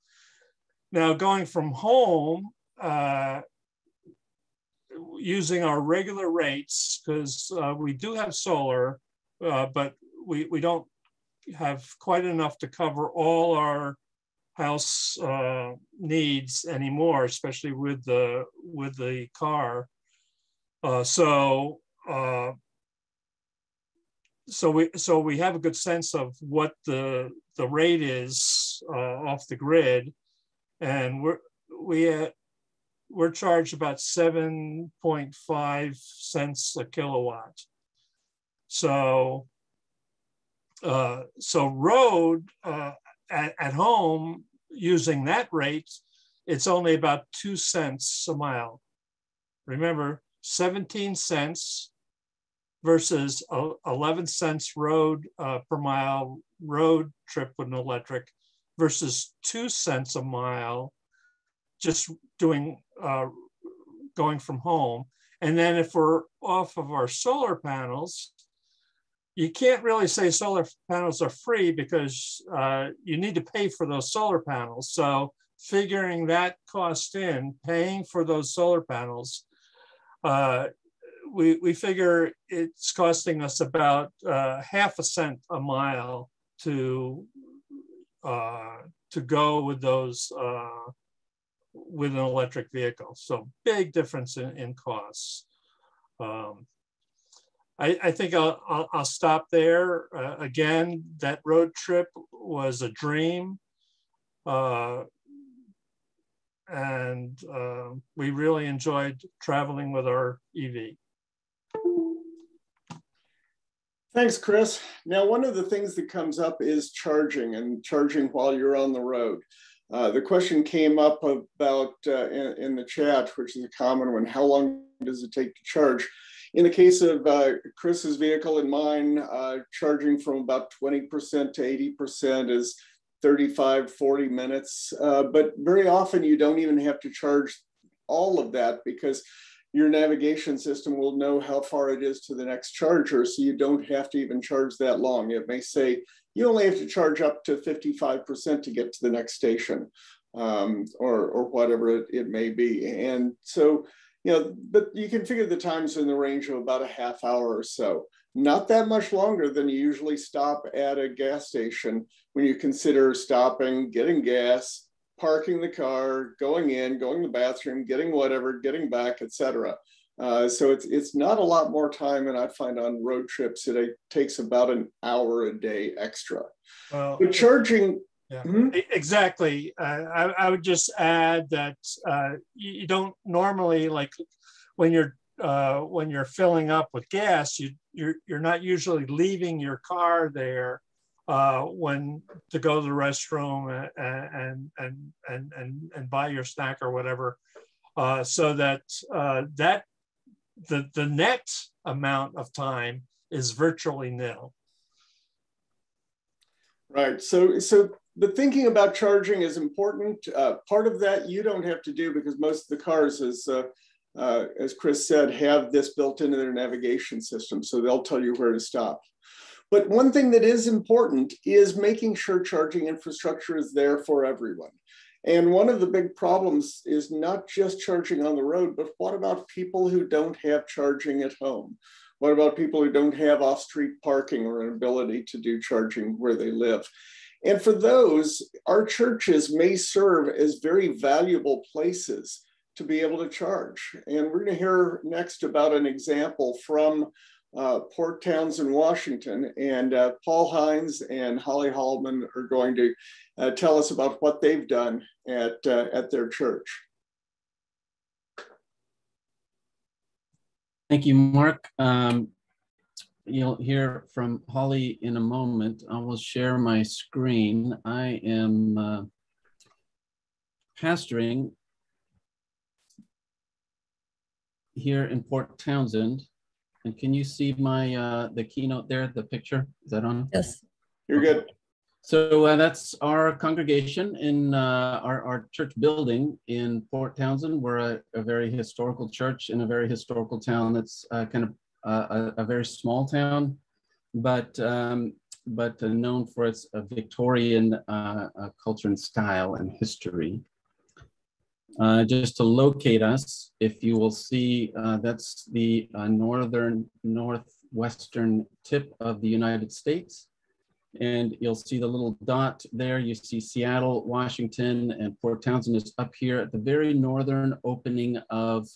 Now going from home, using our regular rates, because we do have solar, but we don't have quite enough to cover all our house needs anymore, especially with the car. So we have a good sense of what the rate is off the grid, and we're charged about 7.5 cents a kilowatt. So road at home using that rate, it's only about 2 cents a mile. Remember, 17 cents versus 11 cents road per mile road trip with an electric versus 2 cents a mile just doing going from home. And then if we're off of our solar panels, you can't really say solar panels are free because you need to pay for those solar panels. So figuring that cost in, paying for those solar panels, we figure it's costing us about half a cent a mile to go with those with an electric vehicle. So big difference in costs. I think I'll stop there. Again, that road trip was a dream. And we really enjoyed traveling with our EV. Thanks, Chris. Now, one of the things that comes up is charging and charging while you're on the road. The question came up about in the chat, which is a common one, how long does it take to charge? In the case of Chris's vehicle and mine, charging from about 20% to 80% is 35, 40 minutes. But very often you don't even have to charge all of that because your navigation system will know how far it is to the next charger, so you don't have to even charge that long. It may say you only have to charge up to 55% to get to the next station, or whatever it may be. And so, you know, but you can figure the times in the range of about a half hour or so. Not that much longer than you usually stop at a gas station when you consider stopping, getting gas, parking the car, going in, going to the bathroom, getting whatever, getting back, etc. So it's not a lot more time than I find on road trips. It takes about an hour a day extra. Well, but charging. Yeah, exactly. I would just add that you don't normally, like when you're filling up with gas, you're not usually leaving your car there when to go to the restroom and buy your snack or whatever, so that the net amount of time is virtually nil. Right. So the thinking about charging is important. Part of that you don't have to do because most of the cars, as Chris said, have this built into their navigation system, so they'll tell you where to stop. But one thing that is important is making sure charging infrastructure is there for everyone. And one of the big problems is not just charging on the road, but what about people who don't have charging at home? What about people who don't have off-street parking or an ability to do charging where they live? And for those, our churches may serve as very valuable places to be able to charge. And we're going to hear next about an example from Port Townsend, Washington, and Paul Hines and Holly Hallman are going to tell us about what they've done at their church. Thank you, Mark. You'll hear from Holly in a moment. I will share my screen. I am pastoring here in Port Townsend. And can you see my the keynote there, the picture? Is that on? Yes. You're good. So that's our congregation in our church building in Port Townsend. We're a very historical church in a very historical town that's kind of a very small town, but known for its Victorian culture and style and history. Just to locate us, if you will see, that's the northwestern tip of the United States. And you'll see the little dot there. You see Seattle, Washington, and Port Townsend is up here at the very northern opening of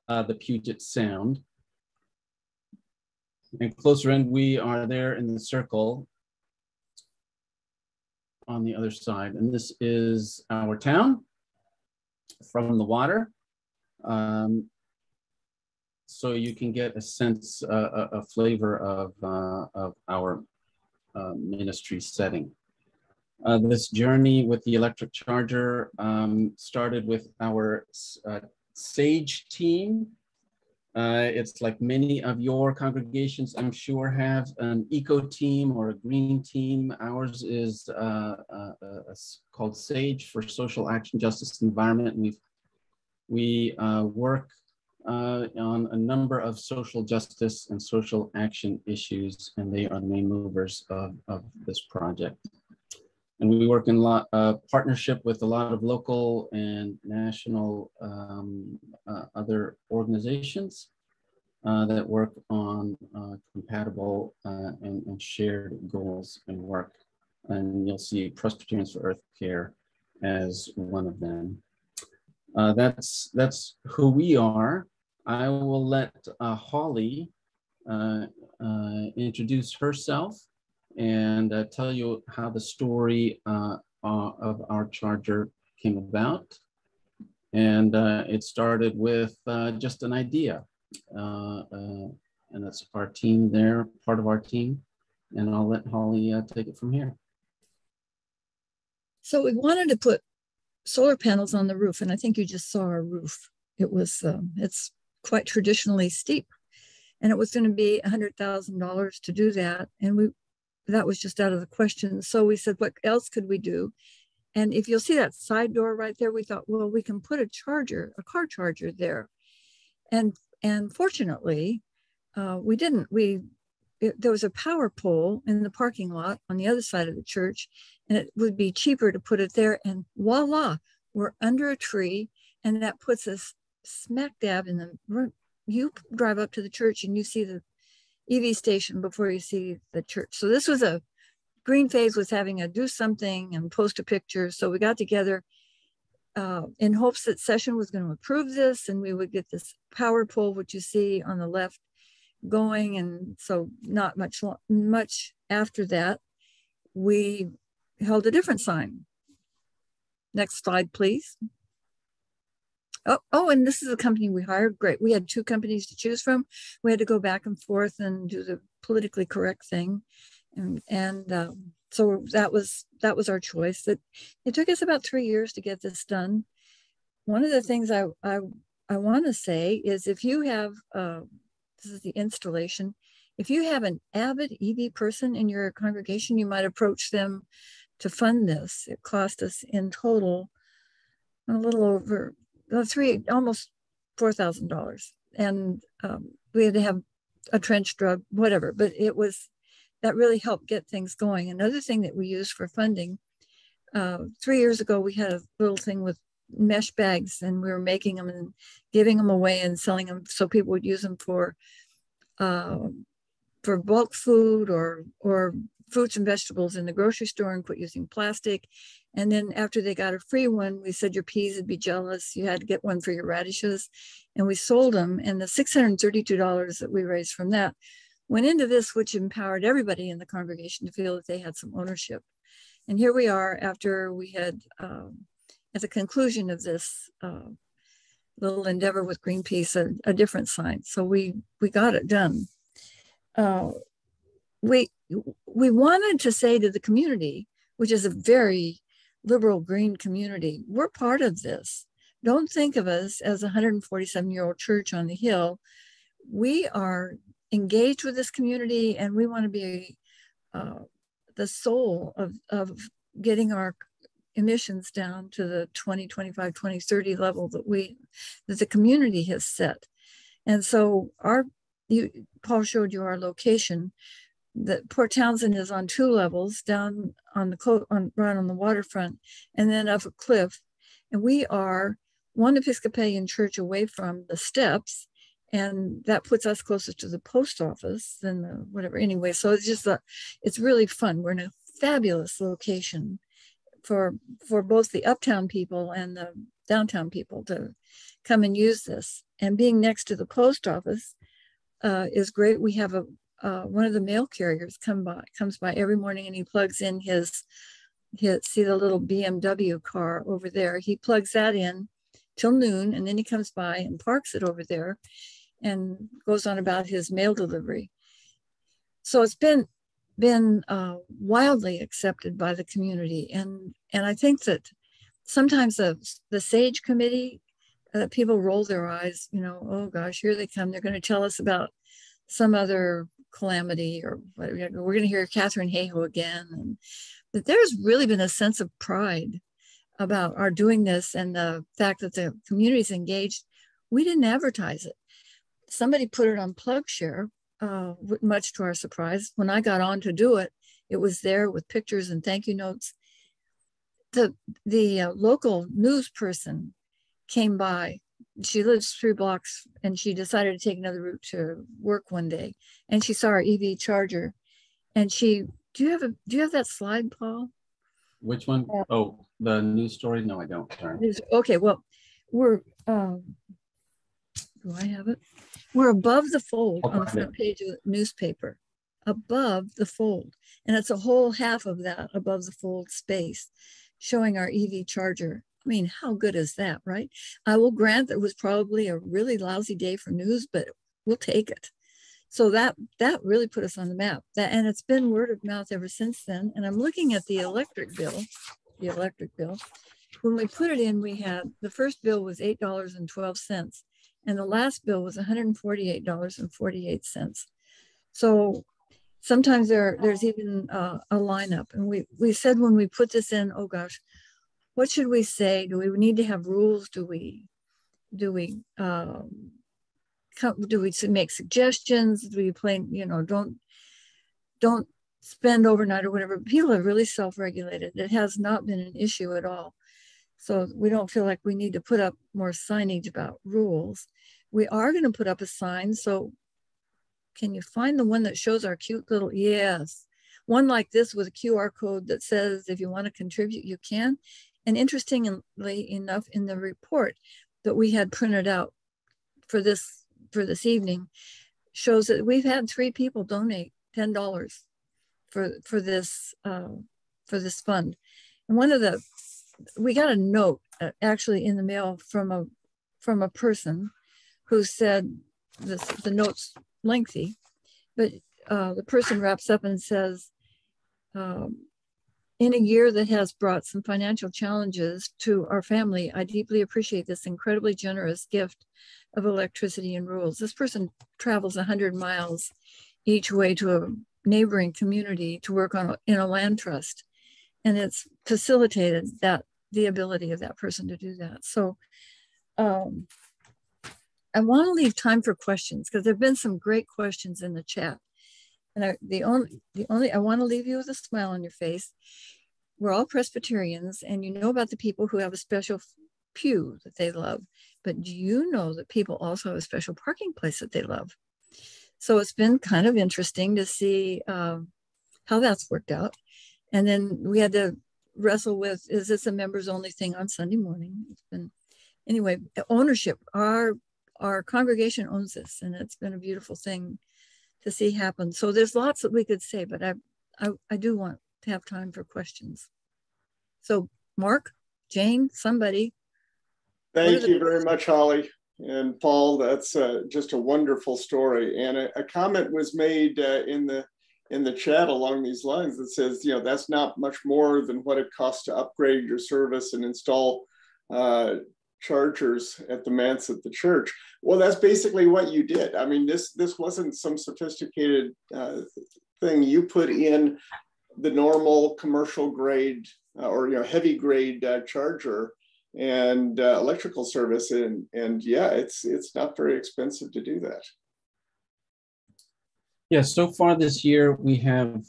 the Puget Sound. And closer in, we are there in the circle on the other side. And this is our town from the water. So you can get a sense, a flavor of our ministry setting. This journey with the electric charger started with our SAGE team. It's like many of your congregations, I'm sure, have an eco team or a green team. Ours is called SAGE, for Social Action, Justice, and Environment. And we work on a number of social justice and social action issues, and they are the main movers of this project. And we work in partnership with a lot of local and national other organizations that work on compatible and shared goals and work. And you'll see Presbyterians for Earth Care as one of them. That's who we are. I will let Holly introduce herself and tell you how the story of our charger came about. And it started with just an idea. And that's our team there, part of our team. And I'll let Holly take it from here. So we wanted to put solar panels on the roof, and I think you just saw our roof. It was, it's quite traditionally steep, and it was going to be $100,000 to do that. And that was just out of the question. So we said, what else could we do? And if you'll see that side door right there, we thought, well, we can put a car charger there. And fortunately, we didn't. There was a power pole in the parking lot on the other side of the church, and it would be cheaper to put it there. And voila, we're under a tree, and that puts us smack dab in the. You drive up to the church and you see the EV station before you see the church. So this was Green Phase was having a do something and post a picture. So we got together in hopes that Session was going to approve this, and we would get this power pole, which you see on the left, going. And so not much after that, we held a different sign. Next slide, please. Oh, and this is a company we hired. Great. We had two companies to choose from. We had to go back and forth and do the politically correct thing. So that was our choice. It took us about 3 years to get this done. One of the things I want to say is, if you have, this is the installation, if you have an avid EV person in your congregation, you might approach them to fund this. It cost us in total a little over almost $4,000. And we had to have a trench drug, whatever, but that really helped get things going. Another thing that we used for funding, 3 years ago, we had a little thing with mesh bags, and we were making them and giving them away and selling them so people would use them for bulk food or fruits and vegetables in the grocery store, and quit using plastic. And then after they got a free one, we said your peas would be jealous. You had to get one for your radishes. And we sold them. And the $632 that we raised from that went into this, which empowered everybody in the congregation to feel that they had some ownership. And here we are after we had, at the conclusion of this little endeavor with Greenpeace, a different sign. So we got it done. We wanted to say to the community, which is a very liberal green community, we're part of this. Don't think of us as a 147-year-old church on the hill. We are engaged with this community, and we want to be the soul of getting our emissions down to the 2025, 2030 level that the community has set. And so Paul showed you our location. That Port Townsend is on 2 levels, down on right on the waterfront, and then up a cliff. And we are one Episcopalian church away from the steps, and that puts us closest to the post office than the whatever. Anyway, so it's just it's really fun. We're in a fabulous location for both the uptown people and the downtown people to come and use this. And being next to the post office is great. We have one of the mail carriers comes by every morning, and he plugs in his see the little BMW car over there. He plugs that in till noon, and then he comes by and parks it over there and goes on about his mail delivery. So it's been wildly accepted by the community. And I think that sometimes the SAGE committee, people roll their eyes, you know, oh gosh, here they come. They're going to tell us about some other calamity, or we're going to hear Catherine Hayhoe again. And that there's really been a sense of pride about our doing this, and the fact that the community's engaged. We didn't advertise it. Somebody put it on PlugShare, much to our surprise. When I got on to do it, it was there with pictures and thank you notes. The local news person came by. She lives 3 blocks, and she decided to take another route to work one day, and she saw our EV charger, and she, do you have that slide, Paul? Which one? Oh, the news story? No, I don't. Sorry. Okay, well, we're do I have it? We're above the fold on the front page of the newspaper, above the fold, and it's a whole half of that above the fold space showing our EV charger. I mean, how good is that, right? I will grant that it was probably a really lousy day for news, but we'll take it. So that really put us on the map. And it's been word of mouth ever since then. And I'm looking at the electric bill. When we put it in, we had, the first bill was $8.12, and the last bill was $148.48. So sometimes there's even a lineup. And we said when we put this in, oh gosh, what should we say? Do we need to have rules? Do we make suggestions? Do we plain, you know, don't spend overnight or whatever? People are really self-regulated. It has not been an issue at all. So we don't feel like we need to put up more signage about rules. We are going to put up a sign. So can you find the one that shows our cute little, yes, one like this with a QR code that says, if you want to contribute, you can. And interestingly enough, in the report that we had printed out for this evening, shows that we've had 3 people donate $10 for this fund. And we got a note actually in the mail from a person who said the note's lengthy, but the person wraps up and says, in a year that has brought some financial challenges to our family, I deeply appreciate this incredibly generous gift of electricity and rules. This person travels 100 miles each way to a neighboring community to work in a land trust. And it's facilitated the ability of that person to do that. So I want to leave time for questions, because there've been some great questions in the chat. And I want to leave you with a smile on your face. We're all Presbyterians, and you know about the people who have a special pew that they love, but do you know that people also have a special parking place that they love? So it's been kind of interesting to see how that's worked out. And then we had to wrestle with, is this a members only thing on Sunday morning? It's been, anyway, ownership, our congregation owns this, and it's been a beautiful thing to see happen. So there's lots that we could say, but I do want to have time for questions. So Mark, Jane, somebody. Thank you very much, Holly and Paul. That's just a wonderful story. And a comment was made in the chat along these lines that says, you know, that's not much more than what it costs to upgrade your service and install chargers at the manse at the church. Well, that's basically what you did. I mean, this wasn't some sophisticated thing. You put in the normal commercial grade or heavy grade charger and electrical service, and yeah, it's not very expensive to do that. Yeah, so far this year we have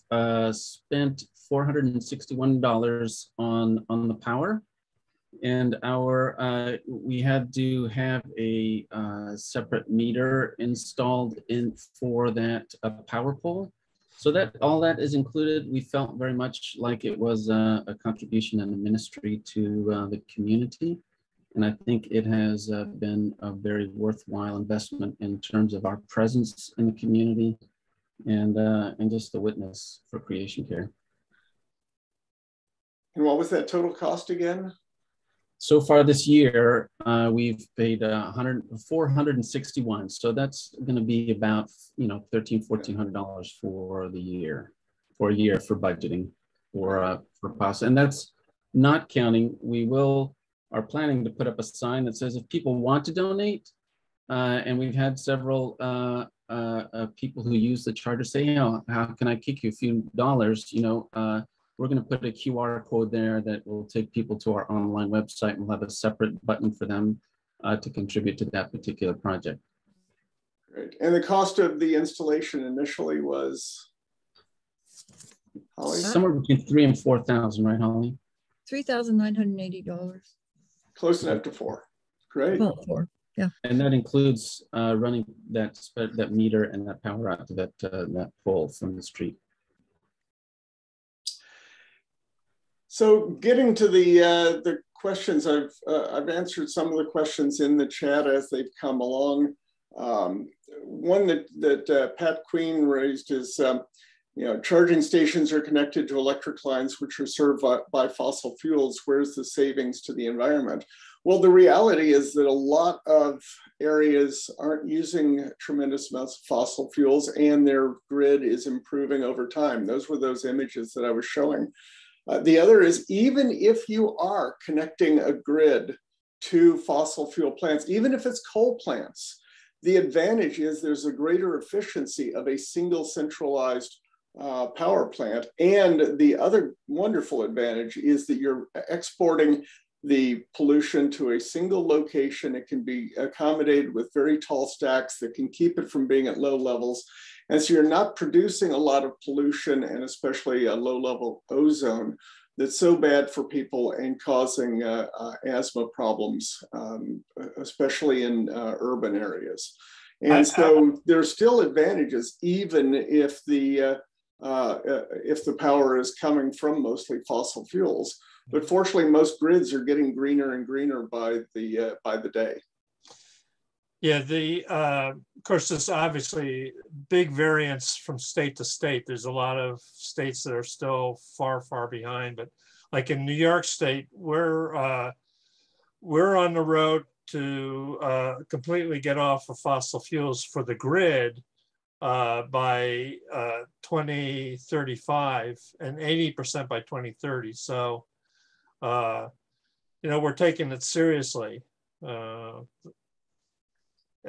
spent $461 on the power. And we had to have a separate meter installed for that power pole. So that all that is included. We felt very much like it was a contribution and a ministry to the community. And I think it has been a very worthwhile investment in terms of our presence in the community and just the witness for Creation Care. And what was that total cost again? So far this year, we've paid $461. So that's going to be about, $1,400 for the year, for a year for budgeting for pasta. And that's not counting. We are planning to put up a sign that says if people want to donate, and we've had several people who use the charter say, how can I kick you a few dollars? We're going to put a QR code there that will take people to our online website, and we'll have a separate button for them to contribute to that particular project. Great. And the cost of the installation initially was, Holly? Somewhere between $3,000 and $4,000, right, Holly? $3,980. Close enough to $4,000. Great. About $4,000, yeah. And that includes running that meter and that power out to that pole from the street. So getting to the questions, I've answered some of the questions in the chat as they've come along. One that Pat Queen raised is, charging stations are connected to electric lines which are served by fossil fuels. Where's the savings to the environment? Well, the reality is that a lot of areas aren't using tremendous amounts of fossil fuels, and their grid is improving over time. Those were those images that I was showing. The other is, even if you are connecting a grid to fossil fuel plants, even if it's coal plants, the advantage is there's a greater efficiency of a single centralized power plant. And the other wonderful advantage is that you're exporting the pollution to a single location. It can be accommodated with very tall stacks that can keep it from being at low levels. And so you're not producing a lot of pollution, and especially a low-level ozone that's so bad for people and causing asthma problems, especially in urban areas. And so there's still advantages, even if the power is coming from mostly fossil fuels. But fortunately, most grids are getting greener and greener by the day. Yeah, of course, there's obviously big variance from state to state. There's a lot of states that are still far, far behind. But like in New York State, we're on the road to completely get off of fossil fuels for the grid by 2035 and 80% by 2030. So, we're taking it seriously.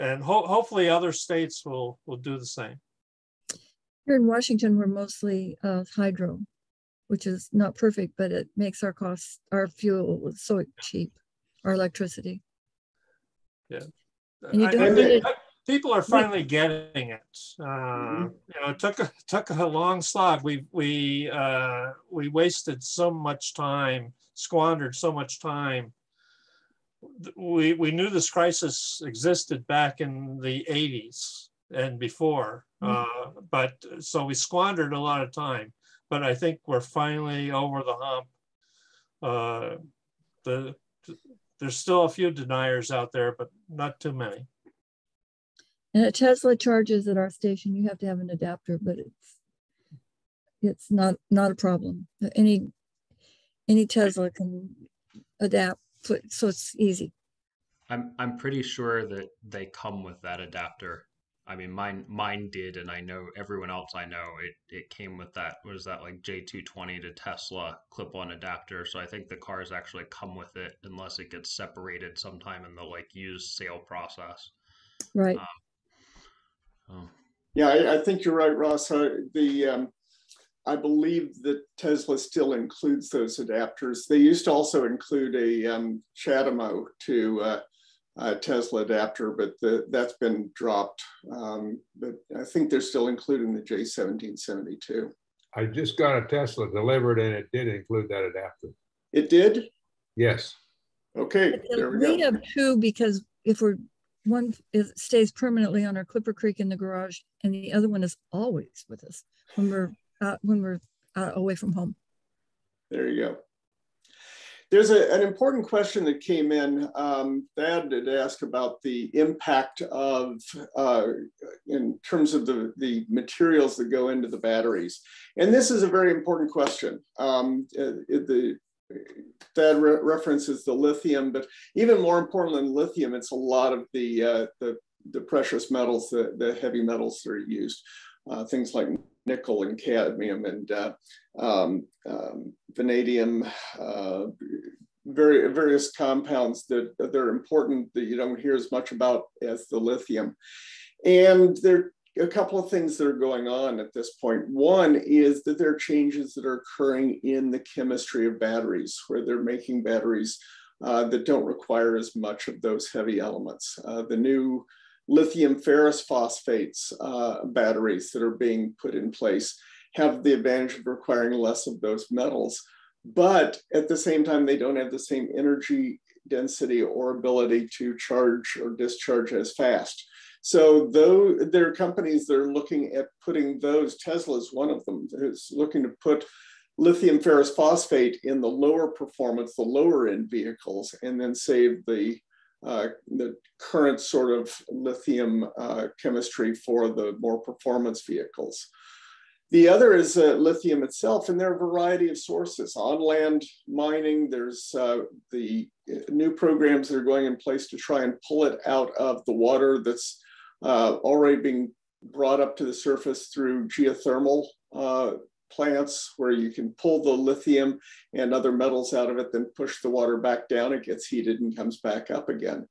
And hopefully other states will do the same. Here in Washington, we're mostly hydro, which is not perfect, but it makes our fuel so cheap, our electricity. Yeah. And you don't people are finally getting it. It took a long slog. We wasted so much time, squandered so much time. We knew this crisis existed back in the 80s and before, but so we squandered a lot of time. But I think we're finally over the hump. There's still a few deniers out there, but not too many. And at Tesla charges at our station, you have to have an adapter, but it's not a problem. Any Tesla can adapt. So it's easy. I'm pretty sure that they come with that adapter. I mean, mine did, and I know everyone else I know it came with that. What is that, like J220 to Tesla clip-on adapter? So I think the cars actually come with it, unless it gets separated sometime in the used sale process. Right. Yeah, I think you're right, Ross. I believe that Tesla still includes those adapters. They used to also include a CHAdeMO to Tesla adapter, but that's been dropped. But I think they're still including the J1772. I just got a Tesla delivered, and it did include that adapter. It did? Yes. Okay, there we go. We have two, because if one stays permanently on our Clipper Creek in the garage, and the other one is always with us when we're away from home. There you go. There's an important question that came in. Thad did ask about the impact of, in terms of the materials that go into the batteries. And this is a very important question. That references the lithium, but even more important than lithium, it's a lot of the precious metals, the heavy metals that are used, things like nickel and cadmium and vanadium, various compounds that are important that you don't hear as much about as the lithium. And there are a couple of things that are going on at this point. One is that there are changes that are occurring in the chemistry of batteries, where they're making batteries that don't require as much of those heavy elements. The new lithium ferrous phosphates batteries that are being put in place have the advantage of requiring less of those metals, but at the same time, they don't have the same energy density or ability to charge or discharge as fast. So though there are companies that are looking at putting those, Tesla is one of them, is looking to put lithium ferrous phosphate in the lower performance, the lower end vehicles, and then save the current sort of lithium chemistry for the more performance vehicles. The other is lithium itself, and there are a variety of sources. On land mining, there's the new programs that are going in place to try and pull it out of the water that's already being brought up to the surface through geothermal plants, where you can pull the lithium and other metals out of it, then push the water back down, it gets heated and comes back up again.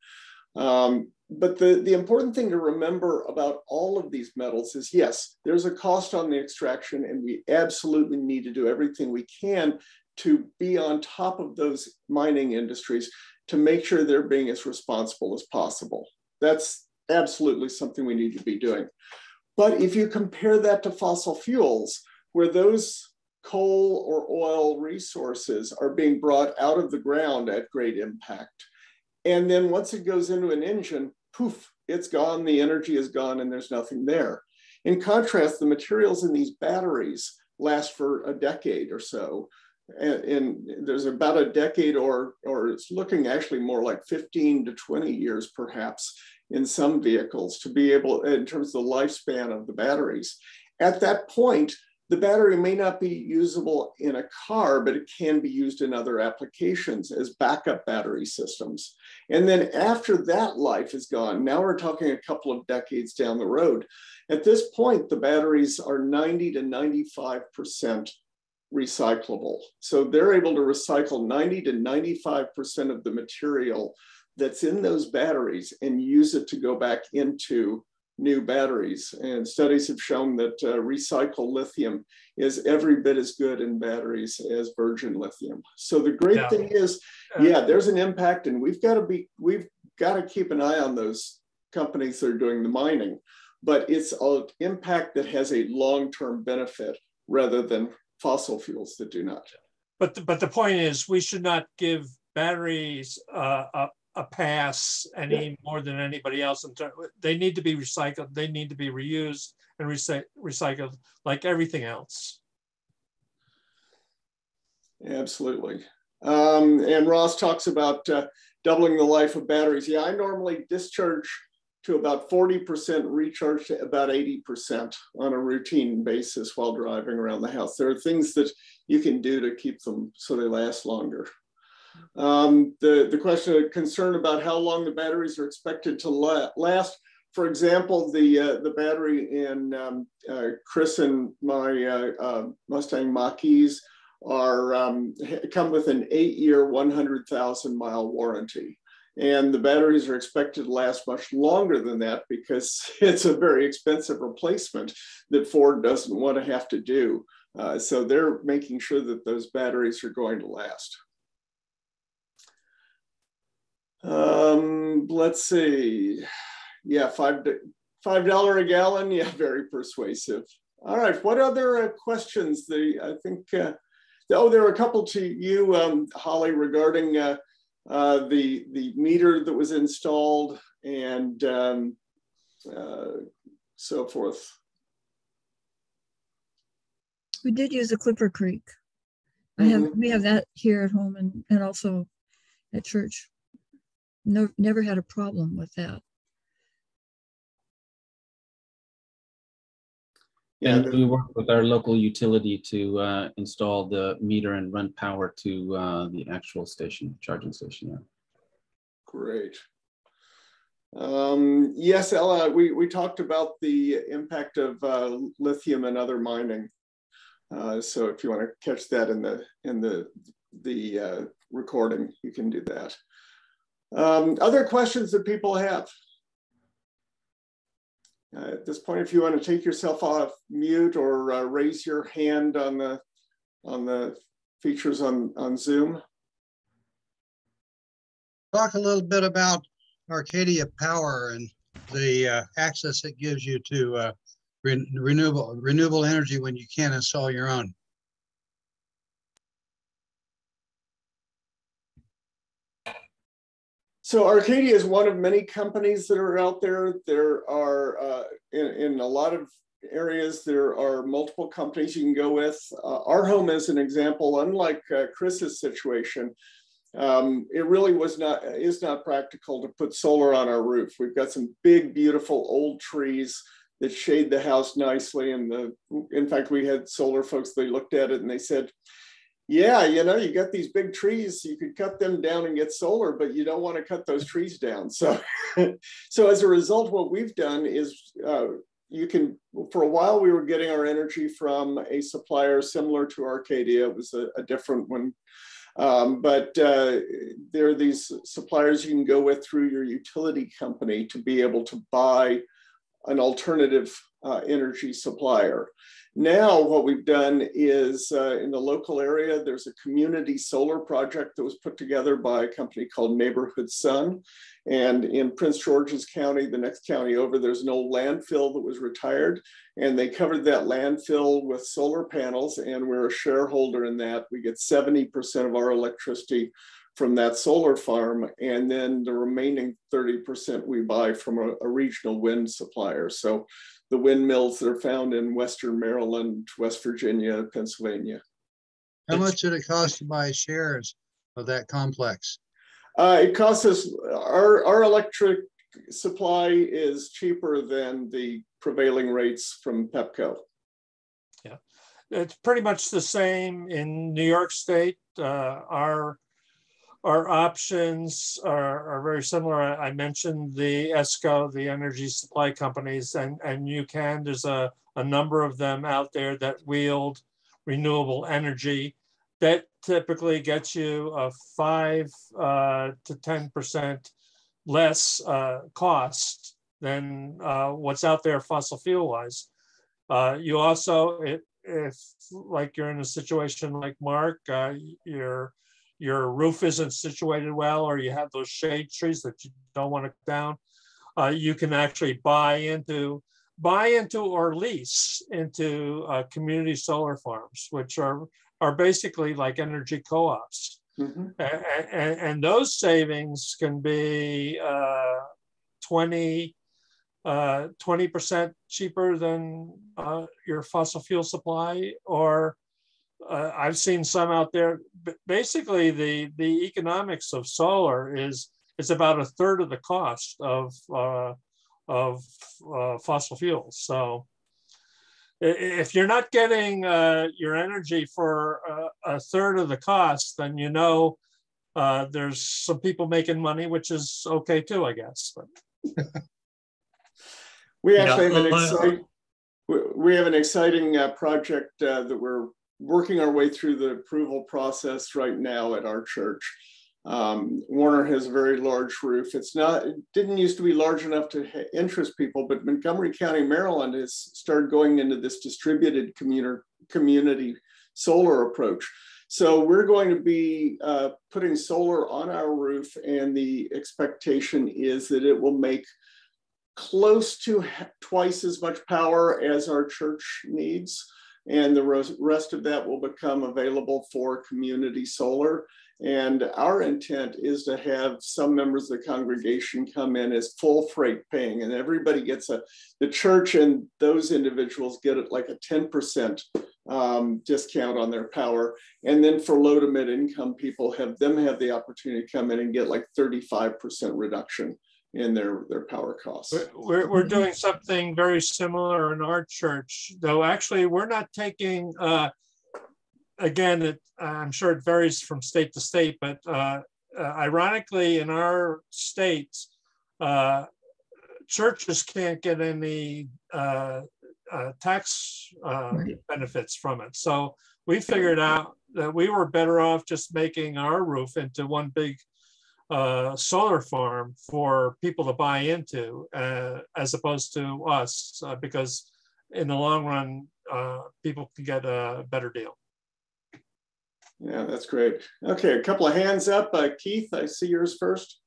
But the important thing to remember about all of these metals is, yes, there's a cost on the extraction, and we absolutely need to do everything we can to be on top of those mining industries to make sure they're being as responsible as possible. That's absolutely something we need to be doing. But if you compare that to fossil fuels, where those coal or oil resources are being brought out of the ground at great impact, and then once it goes into an engine, poof, it's gone, the energy is gone, and there's nothing there. In contrast, the materials in these batteries last for a decade or so. And there's about a decade, or it's looking actually more like 15 to 20 years perhaps in some vehicles, to be able, in terms of the lifespan of the batteries. At that point, the battery may not be usable in a car, but it can be used in other applications as backup battery systems. And then after that life is gone, now we're talking a couple of decades down the road. At this point, the batteries are 90 to 95% recyclable. So they're able to recycle 90 to 95% of the material that's in those batteries and use it to go back into new batteries. And studies have shown that recycled lithium is every bit as good in batteries as virgin lithium. So the great thing is, yeah, there's an impact, and we've got to keep an eye on those companies that are doing the mining, but it's an impact that has a long-term benefit rather than fossil fuels that do not. But the point is, we should not give batteries a pass any more than anybody else. They need to be recycled. They need to be reused and recycled like everything else. Absolutely. And Ross talks about doubling the life of batteries. Yeah, I normally discharge to about 40%, recharge to about 80% on a routine basis while driving around the house. There are things that you can do to keep them so they last longer. The question of concern about how long the batteries are expected to last. For example, the battery in Chris and my Mustang Mach-E's come with an 8-year, 100,000 mile warranty. And the batteries are expected to last much longer than that because it's a very expensive replacement that Ford doesn't want to have to do. So they're making sure that those batteries are going to last. Let's see. Yeah, $5 a gallon. Yeah, very persuasive. All right. What other questions? I think, oh, there are a couple to you, Holly, regarding the meter that was installed, and so forth. We did use a Clipper Creek. We have that here at home and also at church. No, never had a problem with that. Yeah, and we work with our local utility to install the meter and run power to the actual station, charging station. Yeah. Great. Yes, Ella, we talked about the impact of lithium and other mining. So if you want to catch that in the recording, you can do that. Other questions that people have? At this point, if you want to take yourself off mute or raise your hand on the features on Zoom. Talk a little bit about Arcadia Power and the access it gives you to renewable energy when you can't install your own. So Arcadia is one of many companies that are out there. There are, in a lot of areas, there are multiple companies you can go with. Our home is an example, unlike Chris's situation. It really is not practical to put solar on our roof. We've got some big, beautiful old trees that shade the house nicely. And in fact, we had solar folks, they looked at it and they said, yeah, you know, you got these big trees, you could cut them down and get solar, but you don't want to cut those trees down. So, so as a result, what we've done is for a while, we were getting our energy from a supplier similar to Arcadia. It was a different one. But there are these suppliers you can go with through your utility company to be able to buy an alternative energy supplier. Now, what we've done is in the local area, there's a community solar project that was put together by a company called Neighborhood Sun. And in Prince George's County, the next county over, there's an old landfill that was retired. And they covered that landfill with solar panels, and we're a shareholder in that. We get 70% of our electricity from that solar farm, and then the remaining 30% we buy from a regional wind supplier. So the windmills that are found in Western Maryland, West Virginia, Pennsylvania. How much did it cost to buy shares of that complex? It costs us, our electric supply is cheaper than the prevailing rates from Pepco. Yeah, it's pretty much the same in New York State. Our options are very similar. I mentioned the ESCO, the energy supply companies, and there's a number of them out there that wield renewable energy that typically gets you a 5 to 10% less cost than what's out there fossil fuel wise. You also, if like you're in a situation like Mark, your roof isn't situated well, or you have those shade trees that you don't want to cut down, you can actually buy into or lease into community solar farms, which are basically like energy co-ops. Mm-hmm. And those savings can be 20% cheaper than your fossil fuel supply, or I've seen some out there. Basically, the economics of solar is about 1/3 of the cost of fossil fuels. So if you're not getting your energy for 1/3 of the cost, then you know there's some people making money, which is okay too, I guess. But. We actually have an exciting project that we're working our way through the approval process right now at our church. Warner has a very large roof. It didn't used to be large enough to interest people, but Montgomery County, Maryland has started going into this distributed community solar approach. So we're going to be putting solar on our roof, and the expectation is that it will make close to twice as much power as our church needs. And the rest of that will become available for community solar. And our intent is to have some members of the congregation come in as full freight paying, and everybody gets the church and those individuals get it like a 10% discount on their power. And then for low to mid income people, have the opportunity to come in and get like 35% reduction in their power costs. We're doing something very similar in our church, though actually we're not taking, again, I'm sure it varies from state to state, but ironically in our states, churches can't get any tax benefits from it. So we figured out that we were better off just making our roof into one big solar farm for people to buy into, as opposed to us, because in the long run, people can get a better deal. Yeah, that's great. Okay, a couple of hands up. Keith, I see yours first.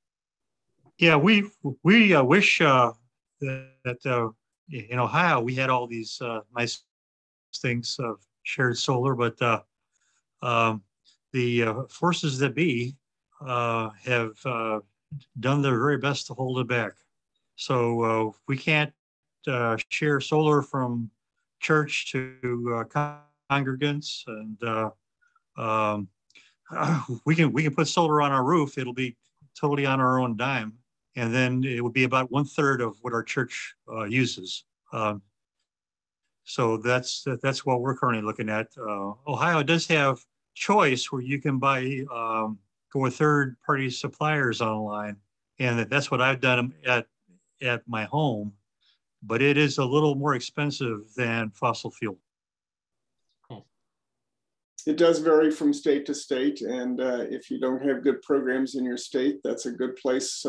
Yeah, we wish that in Ohio we had all these nice things of shared solar, but the forces that be have done their very best to hold it back. So we can't share solar from church to congregants, and we can put solar on our roof. It'll be totally on our own dime, and then it would be about 1/3 of what our church uses. So that's what we're currently looking at. Ohio does have choice where you can buy go with third-party suppliers online, and that's what I've done at my home. But it is a little more expensive than fossil fuel. It does vary from state to state, and if you don't have good programs in your state, that's a good place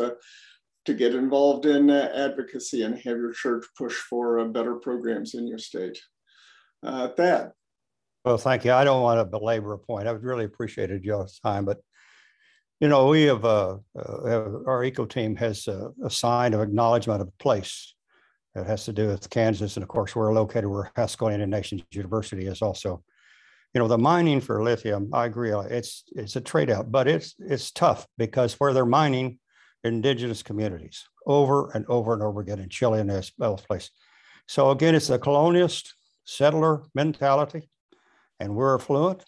to get involved in advocacy and have your church push for better programs in your state. Thad. Well, thank you. I don't want to belabor a point. I really appreciated your time, but you know, we have our eco team has a sign of acknowledgement of a place that has to do with Kansas, and of course we're located where Haskell Indian Nations University is also. You know, the mining for lithium, I agree, it's a trade out, but it's tough because where they're mining, indigenous communities over and over and over again in Chile and this place. So again, it's a colonialist settler mentality, and we're affluent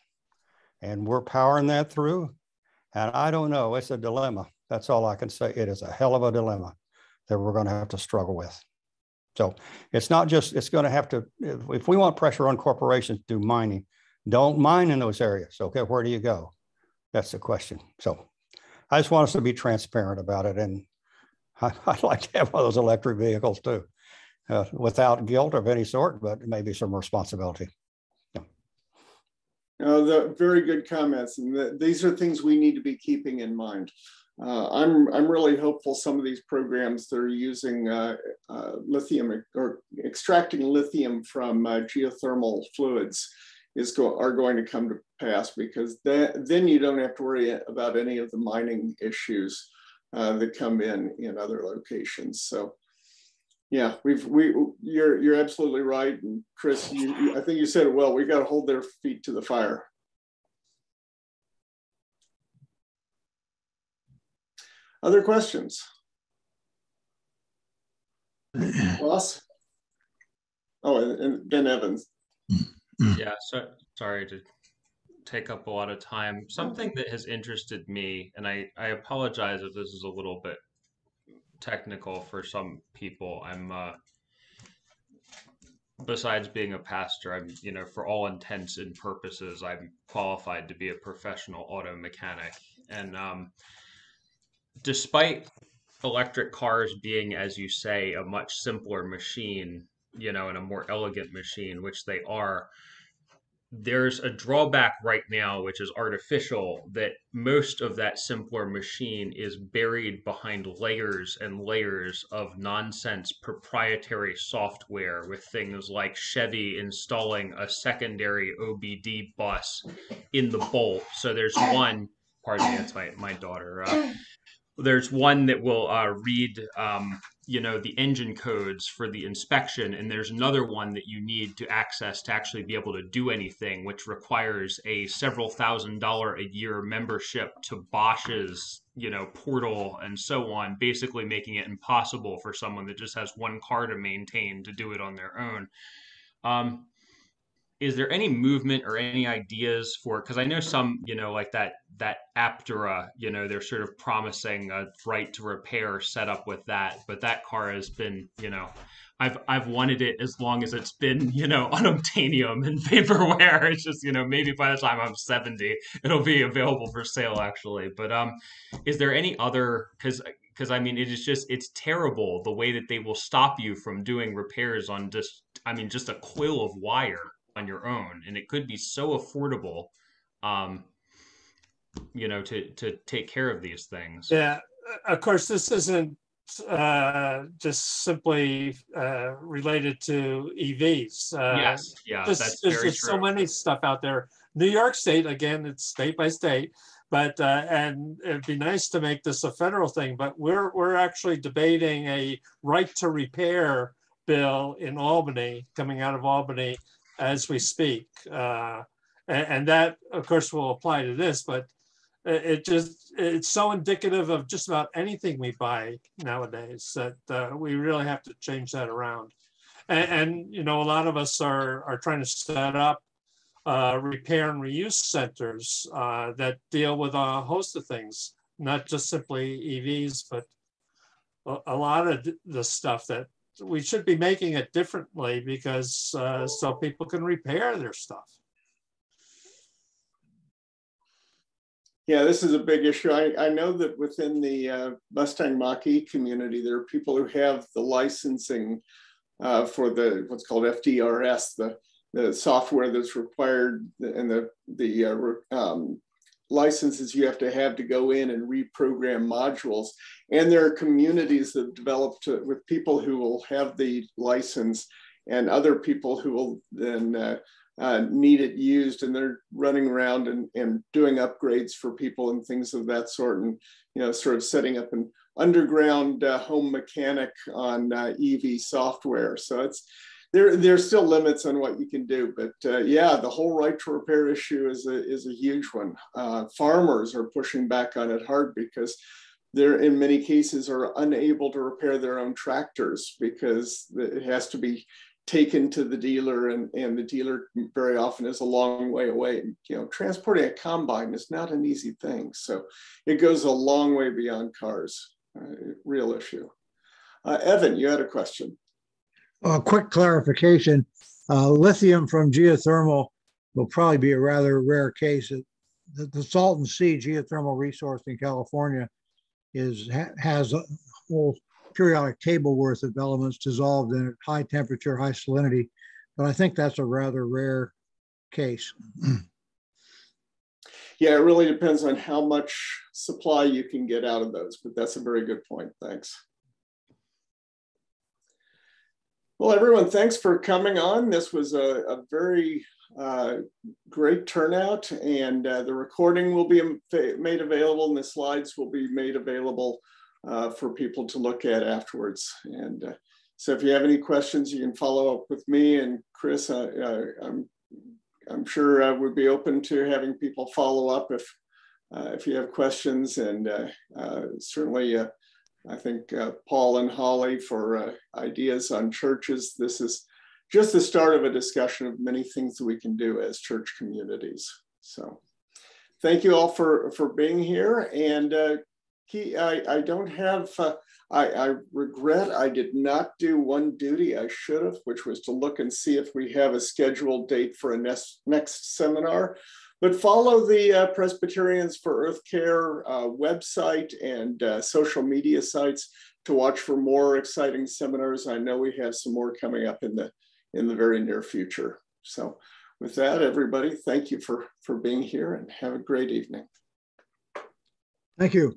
and we're powering that through. And I don't know, it's a dilemma. That's all I can say. It is a hell of a dilemma that we're going to have to struggle with. So it's not just, it's going to have to, if we want pressure on corporations to do mining, don't mine in those areas. Okay, where do you go? That's the question. So I just want us to be transparent about it. And I'd like to have one of those electric vehicles too, without guilt of any sort, but maybe some responsibility. The very good comments, and these are things we need to be keeping in mind. I'm really hopeful some of these programs that are using lithium or extracting lithium from geothermal fluids are going to come to pass, because then you don't have to worry about any of the mining issues that come in other locations. So yeah, you're absolutely right. And Chris, I think you said it well. We got to hold their feet to the fire. Other questions? Ross? Oh, and Ben Evans. Yeah, so sorry to take up a lot of time. Something that has interested me, and I apologize if this is a little bit technical for some people. I'm besides being a pastor, I'm, for all intents and purposes, I'm qualified to be a professional auto mechanic. And despite electric cars being, as you say, a much simpler machine, and a more elegant machine, which they are, there's a drawback right now, which is artificial, that most of that simpler machine is buried behind layers and layers of nonsense proprietary software, with things like Chevy installing a secondary OBD bus in the bolt. So there's one, pardon me, that's my daughter. There's one that will read you know, the engine codes for the inspection, and there's another one that you need to access to actually be able to do anything, which requires a several $1,000s a year membership to Bosch's, you know, portal and so on, basically making it impossible for someone that just has one car to maintain to do it on their own. Is there any movement or any ideas for, because I know some, you know, like that Aptera, you know, they're sort of promising a right to repair set up with that, but that car has been, you know, I've wanted it as long as it's been, you know, unobtainium and vaporware. It's just, you know, maybe by the time I'm 70, it'll be available for sale actually. But is there any other, because I mean, it is just, it's terrible the way that they will stop you from doing repairs on just, I mean, just a coil of wire on your own, and it could be so affordable, you know, to take care of these things. Yeah, of course, this isn't just simply related to EVs. Yes, yeah, that's there's very just true. so many stuff out there. New York State, again, it's state by state, but and it'd be nice to make this a federal thing. But we're actually debating a right to repair bill in Albany, coming out of Albany as we speak, and that, of course, will apply to this. But it's so indicative of just about anything we buy nowadays that we really have to change that around. And you know, a lot of us are trying to set up repair and reuse centers that deal with a host of things, not just simply EVs, but a lot of the stuff that we should be making it differently, because so people can repair their stuff. Yeah, this is a big issue. I know that within the Mustang Mach-E community, there are people who have the licensing for the what's called FDRS, the software that's required, and the licenses you have to go in and reprogram modules. And there are communities that have developed with people who will have the license and other people who will then need it used, and they're running around and doing upgrades for people and things of that sort, and you know, sort of setting up an underground home mechanic on EV software. So it's there's still limits on what you can do, but yeah, the whole right to repair issue is a huge one. Farmers are pushing back on it hard because they're in many cases are unable to repair their own tractors because it has to be taken to the dealer, and the dealer very often is a long way away. You know, transporting a combine is not an easy thing. So it goes a long way beyond cars, real issue. Evan, you had a question. A quick clarification. Lithium from geothermal will probably be a rather rare case. The Salton Sea geothermal resource in California has a whole periodic table worth of elements dissolved in at high temperature, high salinity, but I think that's a rather rare case. Yeah, it really depends on how much supply you can get out of those, but that's a very good point. Thanks. Well, everyone, thanks for coming on. This was a very great turnout, and the recording will be made available, and the slides will be made available for people to look at afterwards. And so if you have any questions, you can follow up with me and Chris. I'm sure we'd be open to having people follow up if you have questions, and certainly I think Paul and Holly for ideas on churches. This is just the start of a discussion of many things that we can do as church communities. So thank you all for being here. And I don't have, I regret I did not do one duty I should have, which was to look and see if we have a scheduled date for a next seminar. But follow the Presbyterians for Earth Care website and social media sites to watch for more exciting seminars. I know we have some more coming up in the very near future. So with that, everybody, thank you for being here, and have a great evening. Thank you.